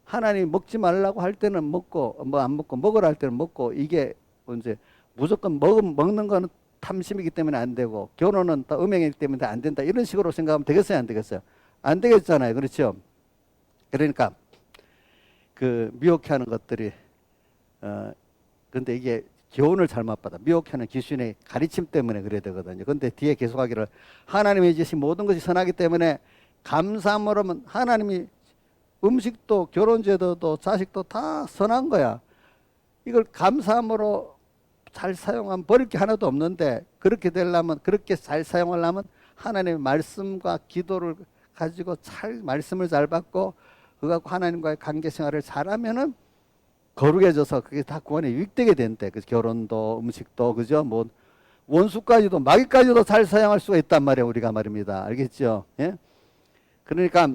하나님 먹지 말라고 할 때는 먹고 뭐 안 먹고 먹으라 할 때는 먹고 이게 이제 무조건 먹는 거는 탐심이기 때문에 안 되고 결혼은 또 음행이기 때문에 안 된다. 이런 식으로 생각하면 되겠어요? 안 되겠어요? 안 되겠잖아요. 그렇죠? 그러니까 미혹해 하는 것들이 근데 이게 교훈을 잘못 받아. 미혹해 하는 귀신의 가르침 때문에 그래야 되거든요. 근데 뒤에 계속하기를 하나님이 주신 모든 것이 선하기 때문에 감사함으로 하면 하나님이 음식도 결혼제도도 자식도 다 선한 거야. 이걸 감사함으로 잘 사용하면 버릴 게 하나도 없는데 그렇게 되려면 그렇게 잘 사용하려면 하나님의 말씀과 기도를 가지고 말씀을 잘 받고 그거 갖고 하나님과의 관계 생활을 잘하면은 거룩해져서 그게 다 구원에 유익되게 된대. 그 결혼도 음식도 그죠? 뭐 원수까지도 마귀까지도 잘 사용할 수가 있단 말이에요. 우리가 말입니다. 알겠죠? 예? 그러니까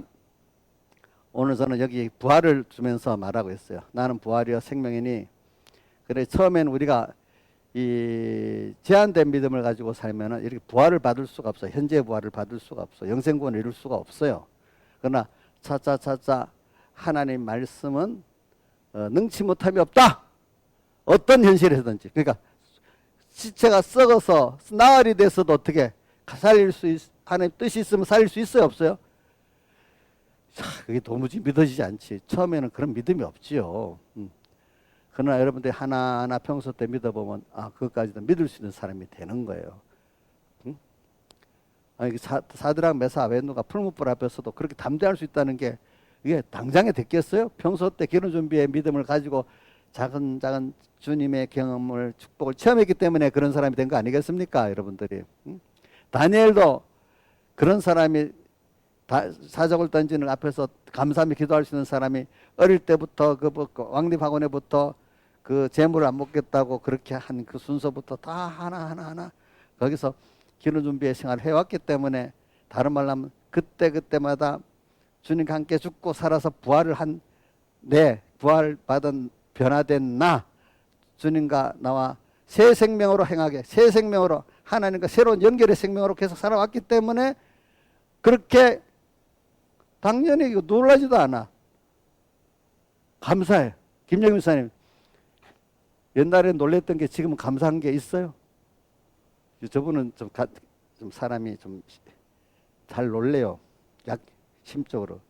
오늘 저는 여기 부활을 주면서 말하고 있어요. 나는 부활이요 생명이니. 그래 처음에는 우리가 이 제한된 믿음을 가지고 살면은 이렇게 부활을 받을 수가 없어요. 현재 부활을 받을 수가 없어요. 영생구원을 이룰 수가 없어요. 그러나 차차 하나님 말씀은 능치 못함이 없다. 어떤 현실에서든지. 그러니까 시체가 썩어서 나흘이 돼서도 어떻게 하나님 뜻이 있으면 살릴 수 있어요? 없어요? 그게 도무지 믿어지지 않지. 처음에는 그런 믿음이 없지요. 그러나 여러분들이 하나하나 평소 때 믿어보면 그것까지도 믿을 수 있는 사람이 되는 거예요. 응? 아니, 사드락 메사 아벤누가 풀무불 앞에서도 그렇게 담대할 수 있다는 게 이게 당장에 됐겠어요? 평소 때 결혼 준비에 믿음을 가지고 작은 주님의 경험을 축복을 체험했기 때문에 그런 사람이 된 거 아니겠습니까, 여러분들이? 응? 다니엘도 그런 사람이 사적을 던지는 앞에서 감사하며 기도할 수 있는 사람이 어릴 때부터 그 왕립학원에부터 그 재물을 안 먹겠다고 그렇게 한 그 순서부터 다 하나 거기서 기도 준비의 생활을 해왔기 때문에 다른 말로 하면 그때마다 주님과 함께 죽고 살아서 부활을 한 부활 받은 변화된 나 주님과 나와 새 생명으로 행하게 새 생명으로 하나님과 새로운 연결의 생명으로 계속 살아왔기 때문에 그렇게 당연히 놀라지도 않아. 감사해. 김영민 목사님 옛날에 놀랬던 게 지금은 감사한 게 있어요? 저분은 좀 사람이 좀 잘 놀래요. 심적으로.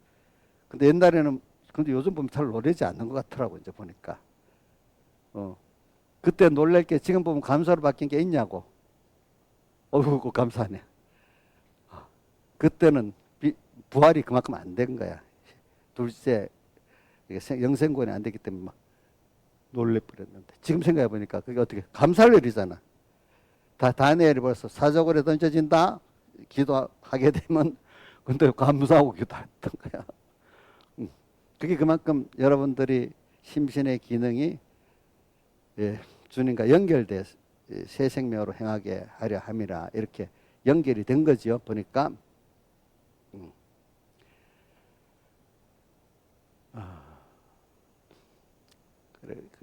근데 옛날에는 근데 요즘 보면 잘 놀라지 않는 것 같더라고 이제 보니까. 그때 놀랄 게 지금 보면 감사로 바뀐 게 있냐고. 어이구 감사하네. 그때는 부활이 그만큼 안 된 거야. 둘째 영생권이 안 되기 때문에 막 놀래버렸는데 지금 생각해 보니까 그게 어떻게 감사할 일이잖아. 다니엘이 벌써 사적으로 던져진다 기도하게 되면 근데 감사하고 기도했던 거야. 그게 그만큼 여러분들이 심신의 기능이 주님과 연결돼 새 생명으로 행하게 하려 함이라 이렇게 연결이 된 거지요. 보니까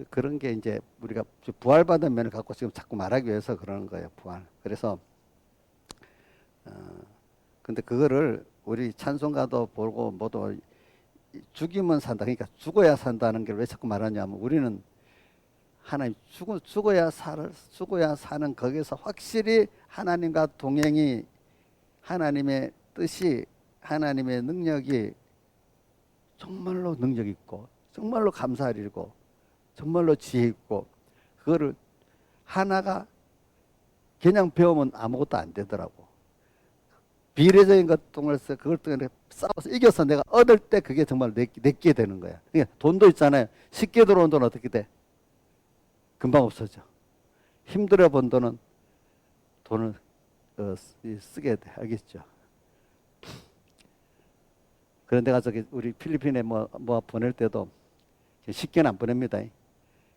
그런 게 이제 우리가 부활받은 면을 갖고 지금 자꾸 말하기 위해서 그러는 거예요. 부활. 그래서 근데 그거를 우리 찬송가도 보고 모두 죽이면 산다. 그러니까 죽어야 산다는 걸 왜 자꾸 말하냐면 우리는 하나님 죽어야 사는 거기서 확실히 하나님과 동행이 하나님의 뜻이 하나님의 능력이 정말로 능력 있고 정말로 감사할 일이고 정말로 지혜 있고 그거를 하나가 그냥 배우면 아무것도 안 되더라고. 비례적인 것을 그걸 때문에 싸워서 이겨서 내가 얻을 때 그게 정말 내게 되는 거야. 그러니까 돈도 있잖아요. 쉽게 들어온 돈은 어떻게 돼? 금방 없어져. 힘들어 본 돈은 돈을 쓰게 돼. 알겠죠? 그런데 내가 우리 필리핀에 뭐 보낼 때도 쉽게는 안 보냅니다.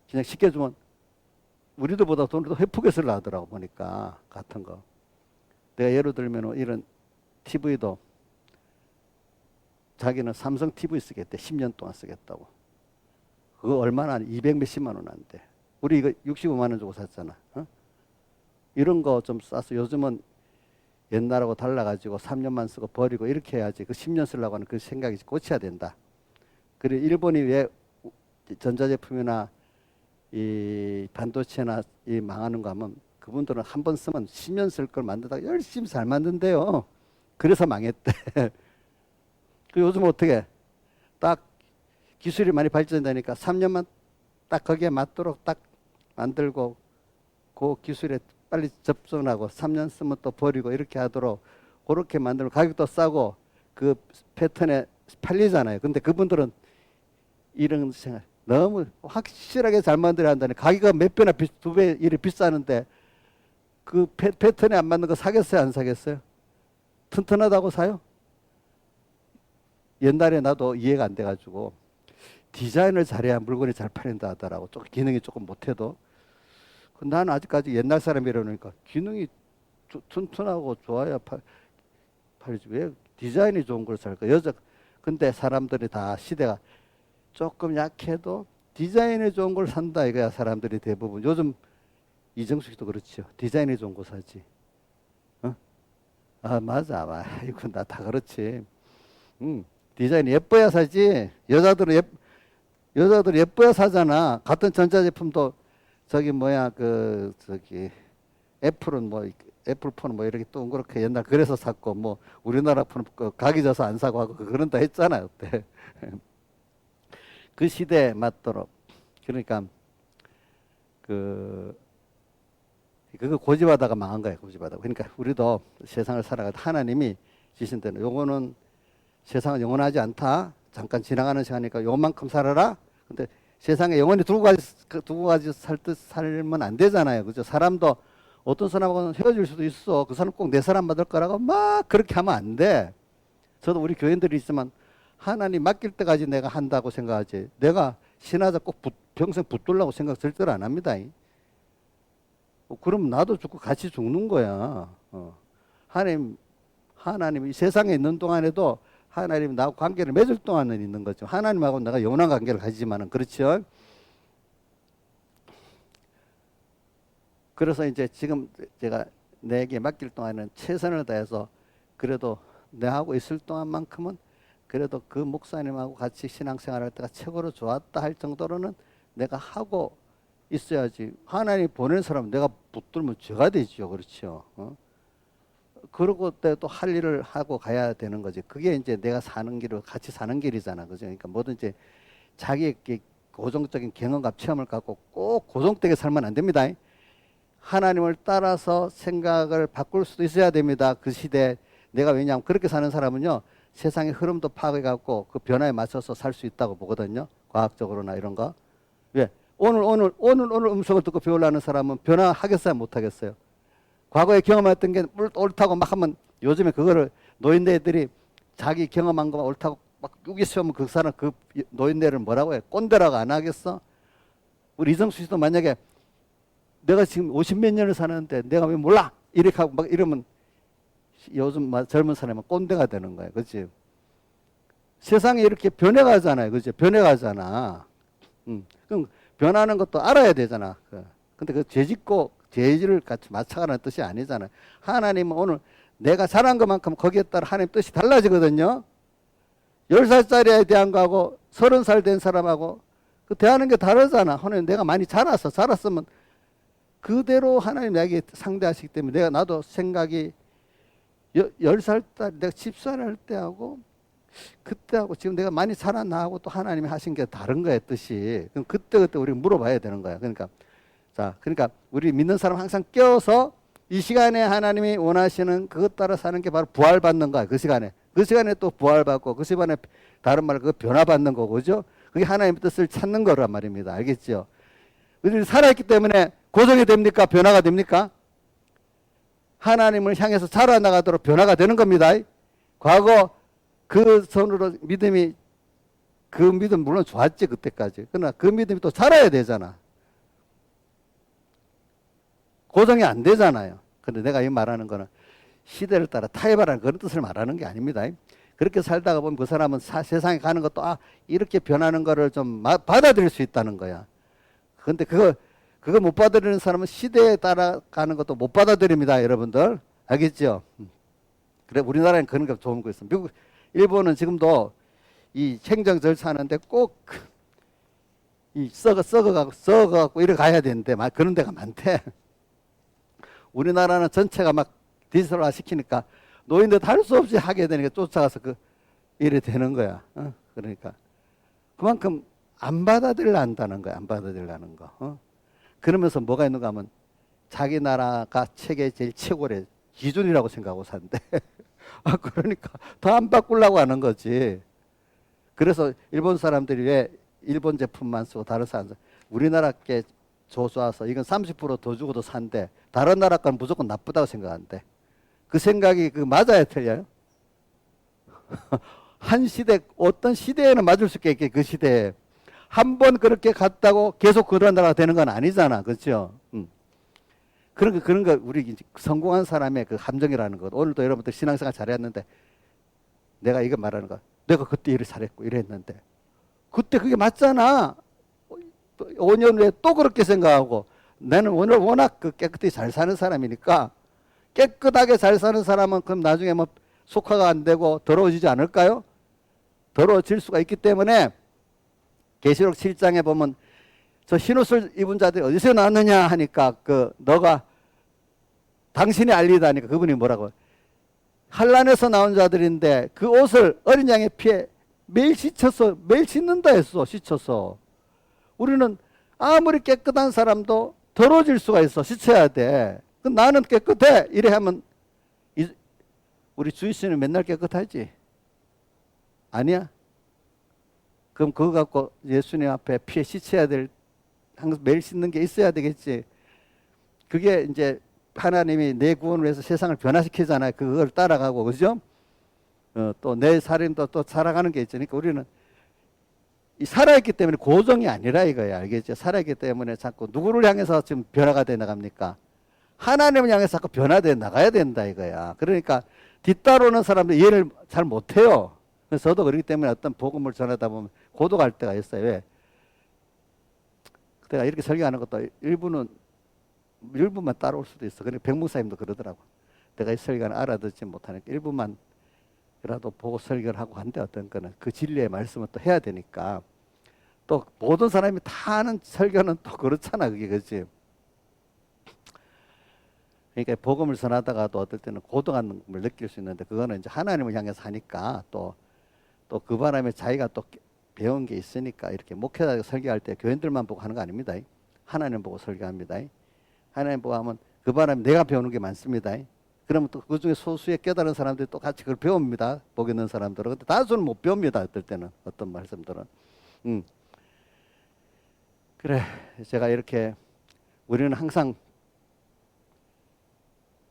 그냥 쉽게 주면 우리들보다 돈을 더 회프게 쓰려 하더라고 보니까 같은 거. 내가 예를 들면 이런 TV도 자기는 삼성 TV 쓰겠대. 10년 동안 쓰겠다고. 그거 얼마나 200 몇십만 원 안 돼. 우리 이거 65만 원 주고 샀잖아. 이런 거 좀 싸서 요즘은 옛날하고 달라가지고 3년만 쓰고 버리고 이렇게 해야지. 그 10년 쓰려고 하는 그 생각이 고쳐야 된다. 그래 일본이 왜 전자제품이나 이 반도체나 이 망하는 거 하면 그분들은 한 번 쓰면 10년 쓸 걸 만들다가 열심히 잘 만든대요. 그래서 망했대. 그 요즘 어떻게 딱 기술이 많이 발전되니까 3년만 딱 거기에 맞도록 딱 만들고 그 기술에 빨리 접근하고 3년 쓰면 또 버리고 이렇게 하도록 그렇게 만들면 가격도 싸고 그 패턴에 팔리잖아요. 근데 그분들은 이런 생각 너무 확실하게 잘 만들어야 한다니 가격이 몇 배나 두 배 이래 비싸는데 그 패턴에 안 맞는 거 사겠어요? 안 사겠어요? 튼튼하다고 사요? 옛날에 나도 이해가 안 돼가지고 디자인을 잘해야 물건이 잘 팔린다 하더라고. 기능이 조금 못해도. 나는 아직까지 옛날 사람이라니까 기능이 튼튼하고 좋아야 팔리지. 왜 디자인이 좋은 걸 살까? 근데 사람들이 다 시대가 조금 약해도 디자인이 좋은 걸 산다 이거야. 사람들이 대부분. 요즘 이정숙이도 그렇죠. 디자인이 좋은 거 사지. 맞아. 이건 나 다 그렇지. 디자인이 예뻐야 사지. 여자들은 예뻐야 사잖아. 같은 전자제품도 애플폰은 뭐 이렇게 동그랗게 옛날 그래서 샀고 뭐 우리나라 폰은 각이 져서 안 사고 하고 그런다 했잖아요. 그때. 그 시대에 맞도록. 그러니까 그거 고집하다가 망한 거예요. 고집하다가. 그러니까 우리도 세상을 살아가다 하나님이 주신 대로 요거는 세상은 영원하지 않다. 잠깐 지나가는 시간이니까 요만큼 살아라. 근데 세상에 영원히 두고 가지 살면 안 되잖아요. 그죠? 사람도 어떤 사람하고는 헤어질 수도 있어. 그 사람 꼭 내 사람 받을 거라고 막 그렇게 하면 안 돼. 저도 우리 교인들이 있지만 하나님 맡길 때까지 내가 한다고 생각하지. 내가 신하자 꼭 평생 붙들라고 생각 절대로 안 합니다. 그럼 나도 죽고 같이 죽는 거야. 하나님 이 세상에 있는 동안에도 하나님 나하고 관계를 맺을 동안은 있는 거죠. 하나님하고 내가 영원한 관계를 가지지만은 그렇죠. 그래서 이제 지금 제가 내게 맡길 동안은 최선을 다해서 그래도 내하고 있을 동안만큼은 그래도 그 목사님하고 같이 신앙생활할 때가 최고로 좋았다 할 정도로는 내가 하고 있어야지. 하나님 보낸 사람 내가 붙들면 죄가 되죠. 그렇죠. 그러고 또 할 일을 하고 가야 되는 거지. 그게 이제 내가 사는 길을 같이 사는 길이잖아. 그죠? 그러니까 뭐든지 자기의 고정적인 경험과 체험을 갖고 꼭 고정되게 살면 안 됩니다. 하나님을 따라서 생각을 바꿀 수도 있어야 됩니다. 그 시대에 내가 왜냐하면 그렇게 사는 사람은요. 세상의 흐름도 파악해 갖고 그 변화에 맞춰서 살 수 있다고 보거든요. 과학적으로나 이런 거. 왜? 오늘 음성을 듣고 배우려는 사람은 변화하겠어요? 못하겠어요? 과거에 경험했던 게 옳다고 막 하면 요즘에 그거를 노인네들이 자기 경험한 거가 옳다고 막 우기시면 그 사람 그 노인네를 뭐라고 해? 꼰대라고 안 하겠어? 우리 이정수 씨도 만약에 내가 지금 50몇 년을 사는데 내가 왜 몰라? 이렇게 하고 막 이러면 요즘 젊은 사람은 꼰대가 되는 거예요. 그렇지? 세상이 이렇게 변해가잖아요. 그렇지? 변해가잖아. 그럼 변하는 것도 알아야 되잖아. 근데 그 죄짓고 죄질을 같이 맞춰가는 뜻이 아니잖아요. 하나님은 오늘 내가 잘한 것만큼 거기에 따라 하나님 뜻이 달라지거든요. 10살짜리에 대한 거하고 30살 된 사람하고 그 대하는 게 다르잖아. 하나님 내가 많이 자랐으면 그대로 하나님 나에게 상대하시기 때문에 나도 생각이 10살짜리 내가 10살 할 때하고 그때하고 지금 내가 많이 자랐나하고 또 하나님이 하신 게 다른 거야 뜻이. 그럼 그때 우리 물어봐야 되는 거야. 그러니까 우리 믿는 사람 항상 껴서 이 시간에 하나님이 원하시는 그것 따라 사는 게 바로 부활받는 거야. 그 시간에 또 부활받고 그 시간에 다른 말로 그 변화받는 거고, 그죠? 그게 하나님의 뜻을 찾는 거란 말입니다. 알겠죠? 우리는 살아있기 때문에 고정이 됩니까? 변화가 됩니까? 하나님을 향해서 자라나가도록 변화가 되는 겁니다. 과거 그 손으로 그 믿음 물론 좋았지 그때까지. 그러나 그 믿음이 또 자라야 되잖아. 고정이 안 되잖아요. 근데 내가 이 말하는 거는 시대를 따라 타협하라는 그런 뜻을 말하는 게 아닙니다. 그렇게 살다가 보면 그 사람은 세상에 가는 것도 이렇게 변하는 거를 좀 받아들일 수 있다는 거야. 근데 그거 못 받아들이는 사람은 시대에 따라가는 것도 못 받아들입니다. 여러분들 알겠죠? 그래 우리나라는 그런 게 좋은 거 있어. 미국, 일본은 지금도 이 행정 절차하는데 꼭 이 썩어갖고 이래 가야 되는데 막 그런 데가 많대. 우리나라는 전체가 막 디지털화 시키니까 노인들 할 수 없이 하게 되니까 쫓아가서 이래 되는 거야. 그러니까 그만큼 안 받아들여 한다는 거야. 안 받아들이려는 거. 그러면서 뭐가 있는가 하면 자기 나라가 세계 제일 최고의 기준이라고 생각하고 산대. 그러니까 더 안 바꾸려고 하는 거지. 그래서 일본 사람들이 왜 일본 제품만 쓰고 다른 사람 우리나라 게 좋아서 이건 30% 더 주고도 산대. 다른 나라 건 무조건 나쁘다고 생각한대. 그 생각이 맞아야 틀려요? 한 시대 어떤 시대에는 맞을 수 있게 그 시대에 한 번 그렇게 갔다고 계속 그런 나라가 되는 건 아니잖아. 그렇죠? 그런 거 우리 성공한 사람의 그 함정이라는 것. 오늘도 여러분들 신앙생활 잘했는데 내가 이거 말하는 거. 내가 그때 일을 잘했고 이랬는데 그때 그게 맞잖아. 5년 후에 또 그렇게 생각하고 나는 오늘 워낙 깨끗이 잘 사는 사람이니까 깨끗하게 잘 사는 사람은 그럼 나중에 뭐 속화가 안 되고 더러워지지 않을까요? 더러워질 수가 있기 때문에 계시록 7장에 보면 저 흰옷을 입은 자들이 어디서 나왔느냐 하니까 너가 당신이 알리다니까 그분이 뭐라고 한란에서 나온 자들인데 그 옷을 어린 양의 피에 매일 씻는다 했어. 씻어서 우리는 아무리 깨끗한 사람도 더러워질 수가 있어. 씻어야 돼. 그 나는 깨끗해. 이래 하면 우리 주이씨는 맨날 깨끗하지? 아니야? 그럼 그거 갖고 예수님 앞에 피에 씻어야 될, 항상 매일 씻는 게 있어야 되겠지. 그게 이제 하나님이 내 구원을 위해서 세상을 변화시키잖아요. 그걸 따라가고, 그죠? 또 내 삶도 또 살아가는 게 있으니까 우리는 이 살아있기 때문에 고정이 아니라 이거야. 알겠죠? 살아있기 때문에 자꾸 누구를 향해서 지금 변화가 돼 나갑니까? 하나님을 향해서 자꾸 변화돼 나가야 된다 이거야. 그러니까 뒤따르는 사람들 이해를 잘 못해요. 그래서 저도 그렇기 때문에 어떤 복음을 전하다 보면 고독할 때가 있어요. 왜? 내가 이렇게 설교하는 것도 일부만 따라올 수도 있어. 그러니까 백목사님도 그러더라고. 내가 이 설교는 알아듣지 못하니까 일부만이라도 보고 설교를 하고 한데 어떤 거는 그 진리의 말씀을 또 해야 되니까. 또 모든 사람이 다 하는 설교는 또 그렇잖아. 그게 그렇지. 그러니까 복음을 전하다가도 어떨 때는 고독한 걸 느낄 수 있는데 그거는 이제 하나님을 향해서 하니까 또 그 바람에 자기가 또 배운 게 있으니까 이렇게 목회자 설교할 때 교인들만 보고 하는 거 아닙니다. 하나님 보고 설교합니다. 하나님 보고 하면 그 바람에 내가 배우는 게 많습니다. 그러면 또 그 중에 소수의 깨달은 사람들이 또 같이 그걸 배웁니다. 복 있는 사람들은. 근데 다수는 못 배웁니다. 어떨 때는 어떤 말씀들은. 그래, 제가 이렇게 우리는 항상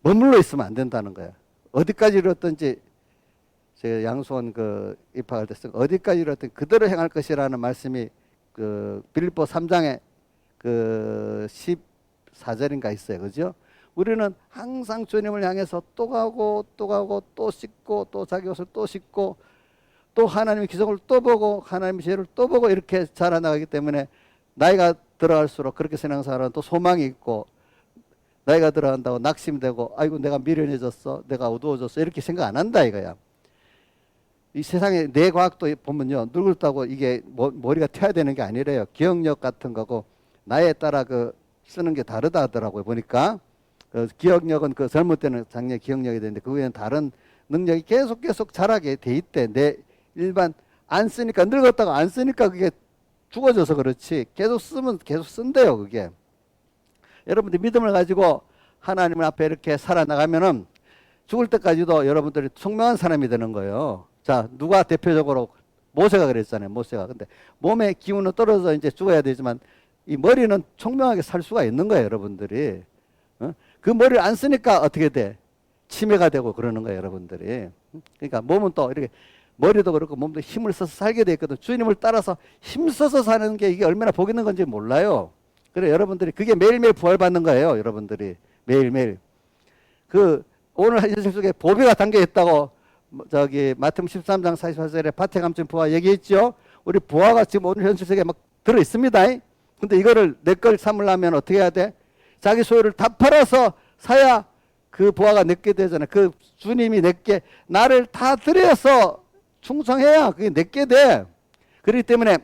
머물러 있으면 안 된다는 거야. 어디까지 이뤘든지 제가 양수원 그 입학할 때 쓴 어디까지 이뤘든지 그대로 행할 것이라는 말씀이 그 빌립보 3장에 그 14절인가 있어요. 그죠? 우리는 항상 주님을 향해서 또 가고 또 가고 또 씻고 또 자기 옷을 또 씻고 또 하나님의 기적을 또 보고 하나님의 지혜를 또 보고 이렇게 자라나가기 때문에 나이가 들어갈수록 그렇게 신앙생활은 또 소망이 있고 나이가 들어간다고 낙심되고 아이고 내가 미련해졌어 내가 어두워졌어 이렇게 생각 안 한다 이거야. 이 세상에 내 과학도 보면요 늙었다고 이게 머리가 튀어야 되는 게 아니래요. 기억력 같은 거고 나이에 따라 그 쓰는 게 다르다 하더라고요. 보니까 그 기억력은 그 젊을 때는 작년 기억력이 되는데 그 외에는 다른 능력이 계속 자라게 돼 있대. 내 일반 안 쓰니까 늙었다고 안 쓰니까 그게 죽어져서 그렇지 계속 쓰면 계속 쓴대요. 그게 여러분들 믿음을 가지고 하나님 앞에 이렇게 살아나가면은 죽을 때까지도 여러분들이 총명한 사람이 되는 거예요. 자, 누가 대표적으로 모세가 그랬잖아요. 모세가. 근데 몸의 기운은 떨어져 이제 죽어야 되지만 이 머리는 총명하게 살 수가 있는 거예요, 여러분들이. 그 머리를 안 쓰니까 어떻게 돼? 치매가 되고 그러는 거예요, 여러분들이. 그러니까 몸은 또 이렇게 머리도 그렇고 몸도 힘을 써서 살게 돼 있거든. 주님을 따라서 힘 써서 사는 게 이게 얼마나 복 있는 건지 몰라요. 그래 여러분들이 그게 매일매일 부활받는 거예요, 여러분들이. 매일매일. 그 오늘 현실 속에 보배가 담겨 있다고 저기 마태복음 13장 44절에 밭에 감춘 부화 얘기했죠. 우리 부화가 지금 오늘 현실 속에 막 들어 있습니다. 근데 이거를 내 걸 삼으려면 어떻게 해야 돼? 자기 소유를 다 팔아서 사야 그 부화가 내게 되잖아요. 그 주님이 내게 나를 다 드려서 충성해야 그게 내게 돼. 그렇기 때문에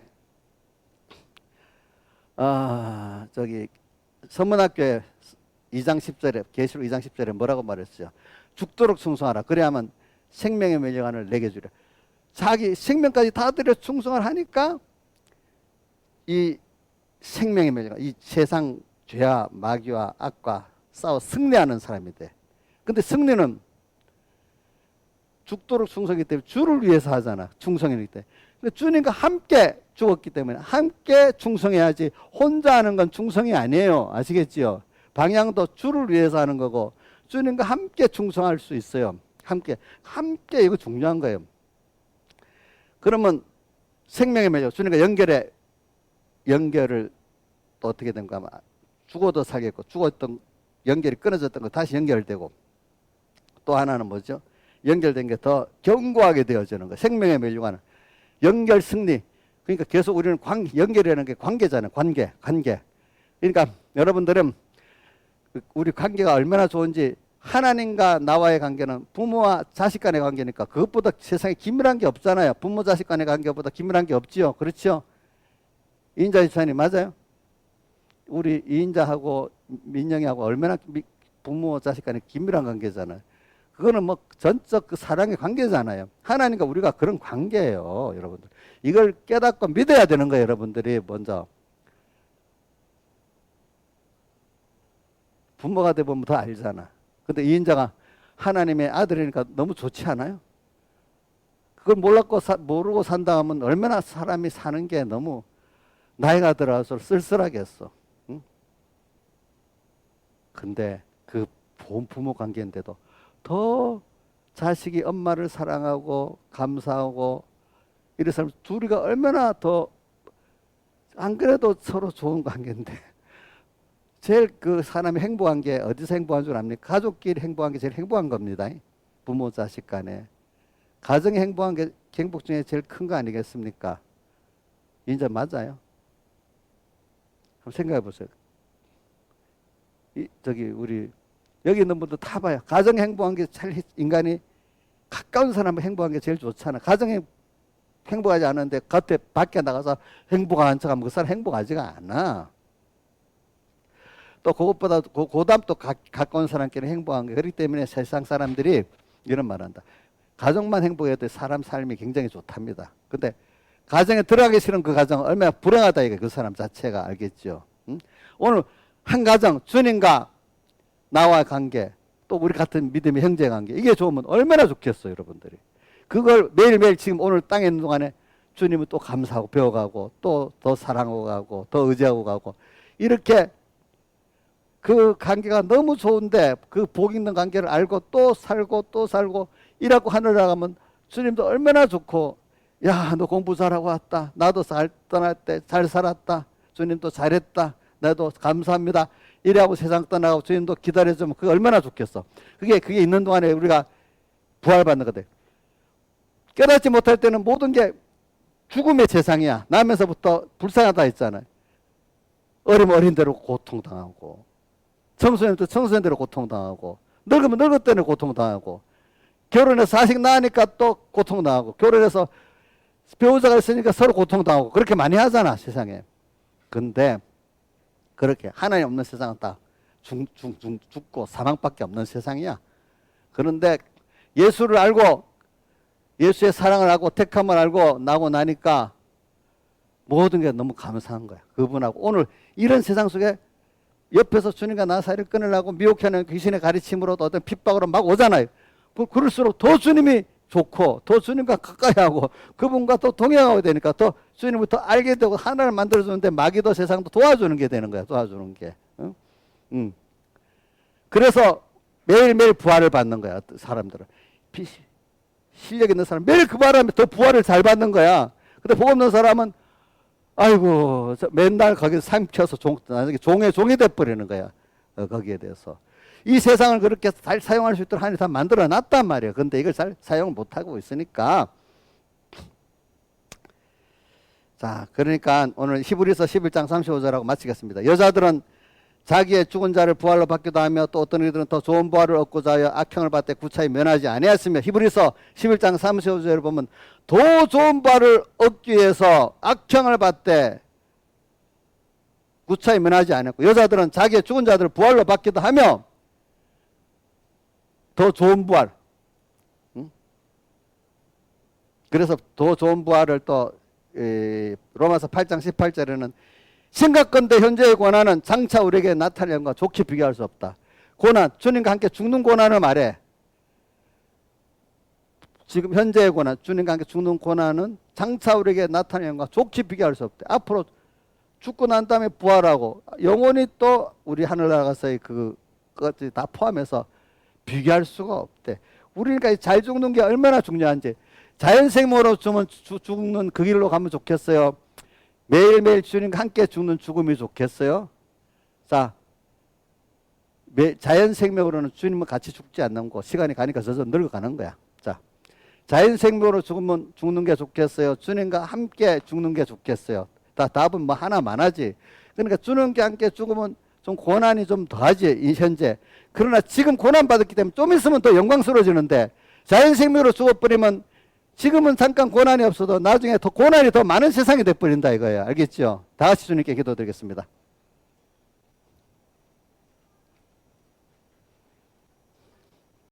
저기 선문학교에 2장 10절에 계시록 2장 10절에 뭐라고 말했어요? 죽도록 충성하라. 그래야만 생명의 멸류관을 내게 주려. 자기 생명까지 다 들여 충성을 하니까 이 생명의 멸류관, 이 세상 죄와 마귀와 악과 싸워 승리하는 사람이 돼. 근데 승리는 죽도록 충성이기 때문에 주를 위해서 하잖아. 충성이기 때문에. 근데 주님과 함께 죽었기 때문에 함께 충성해야지 혼자 하는 건 충성이 아니에요. 아시겠지요? 방향도 주를 위해서 하는 거고 주님과 함께 충성할 수 있어요. 함께 이거 중요한 거예요. 그러면 생명의 맺어 주님과 연결을 또 어떻게 된가 하면 죽어도 살겠고 죽었던 연결이 끊어졌던 거 다시 연결되고 또 하나는 뭐죠? 연결된 게 더 견고하게 되어지는 거. 생명의 멸류관은 연결 승리. 그러니까 계속 우리는 연결이라는 게 관계잖아요. 관계. 그러니까 여러분들은 우리 관계가 얼마나 좋은지 하나님과 나와의 관계는 부모와 자식 간의 관계니까 그것보다 세상에 기밀한 게 없잖아요. 부모 자식 간의 관계보다 기밀한 게 없지요. 그렇죠? 이인자 집사님 맞아요? 우리 이인자하고 민영이하고 얼마나 부모 자식 간의 기밀한 관계잖아요. 그거는 뭐 전적 그 사랑의 관계잖아요. 하나님과 우리가 그런 관계예요, 여러분들. 이걸 깨닫고 믿어야 되는 거예요, 여러분들이 먼저. 부모가 돼 보면 더 알잖아. 근데 이 인자가 하나님의 아들이니까 너무 좋지 않아요? 그걸 모르고 산다 하면 얼마나 사람이 사는 게 너무 나이가 들어서 쓸쓸하겠어. 응? 근데 그 부모 관계인데도 더 자식이 엄마를 사랑하고 감사하고 이래서 둘이가 얼마나 더 안 그래도 서로 좋은 관계인데 제일 그 사람이 행복한 게 어디서 행복한 줄 압니까? 가족끼리 행복한 게 제일 행복한 겁니다. 부모 자식 간에. 가정이 행복한 게 행복 중에 제일 큰 거 아니겠습니까? 인자 맞아요. 한번 생각해 보세요. 우리 여기 있는 분들 다 봐요. 가정 행복한 게 제일 인간이 가까운 사람은 행복한 게 제일 좋잖아. 가정이 행복하지 않은데 겉에 밖에 나가서 행복한 척하면 그 사람 행복하지가 않아. 또 그것보다 고담 또 가까운 사람끼리 행복한 게 그렇기 때문에 세상 사람들이 이런 말한다. 가정만 행복해도 사람 삶이 굉장히 좋답니다. 근데 가정에 들어가기 싫은 그 가정은 얼마나 불행하다 이게 그 사람 자체가 알겠죠. 응? 오늘 한 가정 주님과 나와 관계 또 우리 같은 믿음의 형제 관계 이게 좋으면 얼마나 좋겠어요 여러분들이. 그걸 매일매일 지금 오늘 땅에 있는 동안에 주님을 또 감사하고 배워가고 또 더 사랑하고 가고 더 의지하고 가고 이렇게 그 관계가 너무 좋은데 그 복 있는 관계를 알고 또 살고 이라고 하늘 나가면 주님도 얼마나 좋고 야 너 공부 잘하고 왔다. 나도 잘 떠날 때 잘 살았다. 주님도 잘했다. 나도 감사합니다. 이래하고 세상 떠나가고 주님도 기다려주면 그게 얼마나 좋겠어. 그게 있는 동안에 우리가 부활받는 거다. 깨닫지 못할 때는 모든 게 죽음의 재상이야. 나면서부터 불쌍하다 했잖아요. 어리면 어린 대로 고통당하고 청소년도 청소년대로 고통당하고 늙으면 늙을 때는 고통당하고 결혼해서 자식 낳으니까 또 고통당하고 결혼해서 배우자가 있으니까 서로 고통당하고 그렇게 많이 하잖아 세상에. 근데 그렇게 하나님 없는 세상은 다 죽고 사망밖에 없는 세상이야. 그런데 예수를 알고 예수의 사랑을 알고 택함을 알고 나고 나니까 모든 게 너무 감사한 거야. 그분하고 오늘 이런 세상 속에 옆에서 주님과 나 사이를 끊으려고 미혹하는 귀신의 가르침으로도 어떤 핍박으로 막 오잖아요. 그럴수록 더 주님이 좋고 더 주님과 가까이 하고 그분과 또 동행하게 되니까 더 주님을 더 알게 되고 하나를 만들어주는데 마귀도 세상도 도와주는 게 되는 거야. 도와주는 게. 응? 그래서 매일매일 부활을 받는 거야. 사람들은. 실력 있는 사람 매일 그 바람에 더 부활을 잘 받는 거야. 근데 복 없는 사람은 아이고 맨날 거기서 삼켜서 나중에 종의 종이 돼버리는 거야. 거기에 대해서. 이 세상을 그렇게 잘 사용할 수 있도록 하나님이 다 만들어 놨단 말이에요. 근데 이걸 잘 사용을 못하고 있으니까. 자, 그러니까 오늘 히브리서 11장 35절하고 마치겠습니다. 여자들은 자기의 죽은 자를 부활로 받기도 하며 또 어떤 이들은 더 좋은 부활을 얻고자 하여 악행을 받되 구차히 면하지 아니하였으며 히브리서 11장 35절을 보면 더 좋은 부활을 얻기 위해서 악행을 받되 구차히 면하지 아니했고 여자들은 자기의 죽은 자들을 부활로 받기도 하며 더 좋은 부활. 응? 그래서 더 좋은 부활을 또 로마서 8장 18절에는 심각건대 현재의 고난은 장차 우리에게 나타날 것과 좋게 비교할 수 없다. 고난, 주님과 함께 죽는 고난을 말해. 지금 현재의 고난, 주님과 함께 죽는 고난은 장차 우리에게 나타날 것과 좋게 비교할 수 없다. 앞으로 죽고 난 다음에 부활하고 영원히 또 우리 하늘나라가서의 그것들이 다 포함해서 비교할 수가 없대. 우리가 잘 죽는 게 얼마나 중요한지. 자연생명으로 죽는 그 길로 가면 좋겠어요. 매일매일 주님과 함께 죽는 죽음이 좋겠어요. 자, 자연생명으로는 주님은 같이 죽지 않는 거. 시간이 가니까 저절로 늙어가는 거야. 자, 자연생명으로 죽는 게 좋겠어요. 주님과 함께 죽는 게 좋겠어요. 답은 뭐 하나만 하지. 그러니까 주님과 함께 죽으면 좀 고난이 좀 더하지 이 현재. 그러나 지금 고난 받았기 때문에 좀 있으면 더 영광스러워지는데 자연생명으로 죽어버리면 지금은 잠깐 고난이 없어도 나중에 더 고난이 더 많은 세상이 돼버린다 이거예요. 알겠죠? 다 같이 주님께 기도드리겠습니다.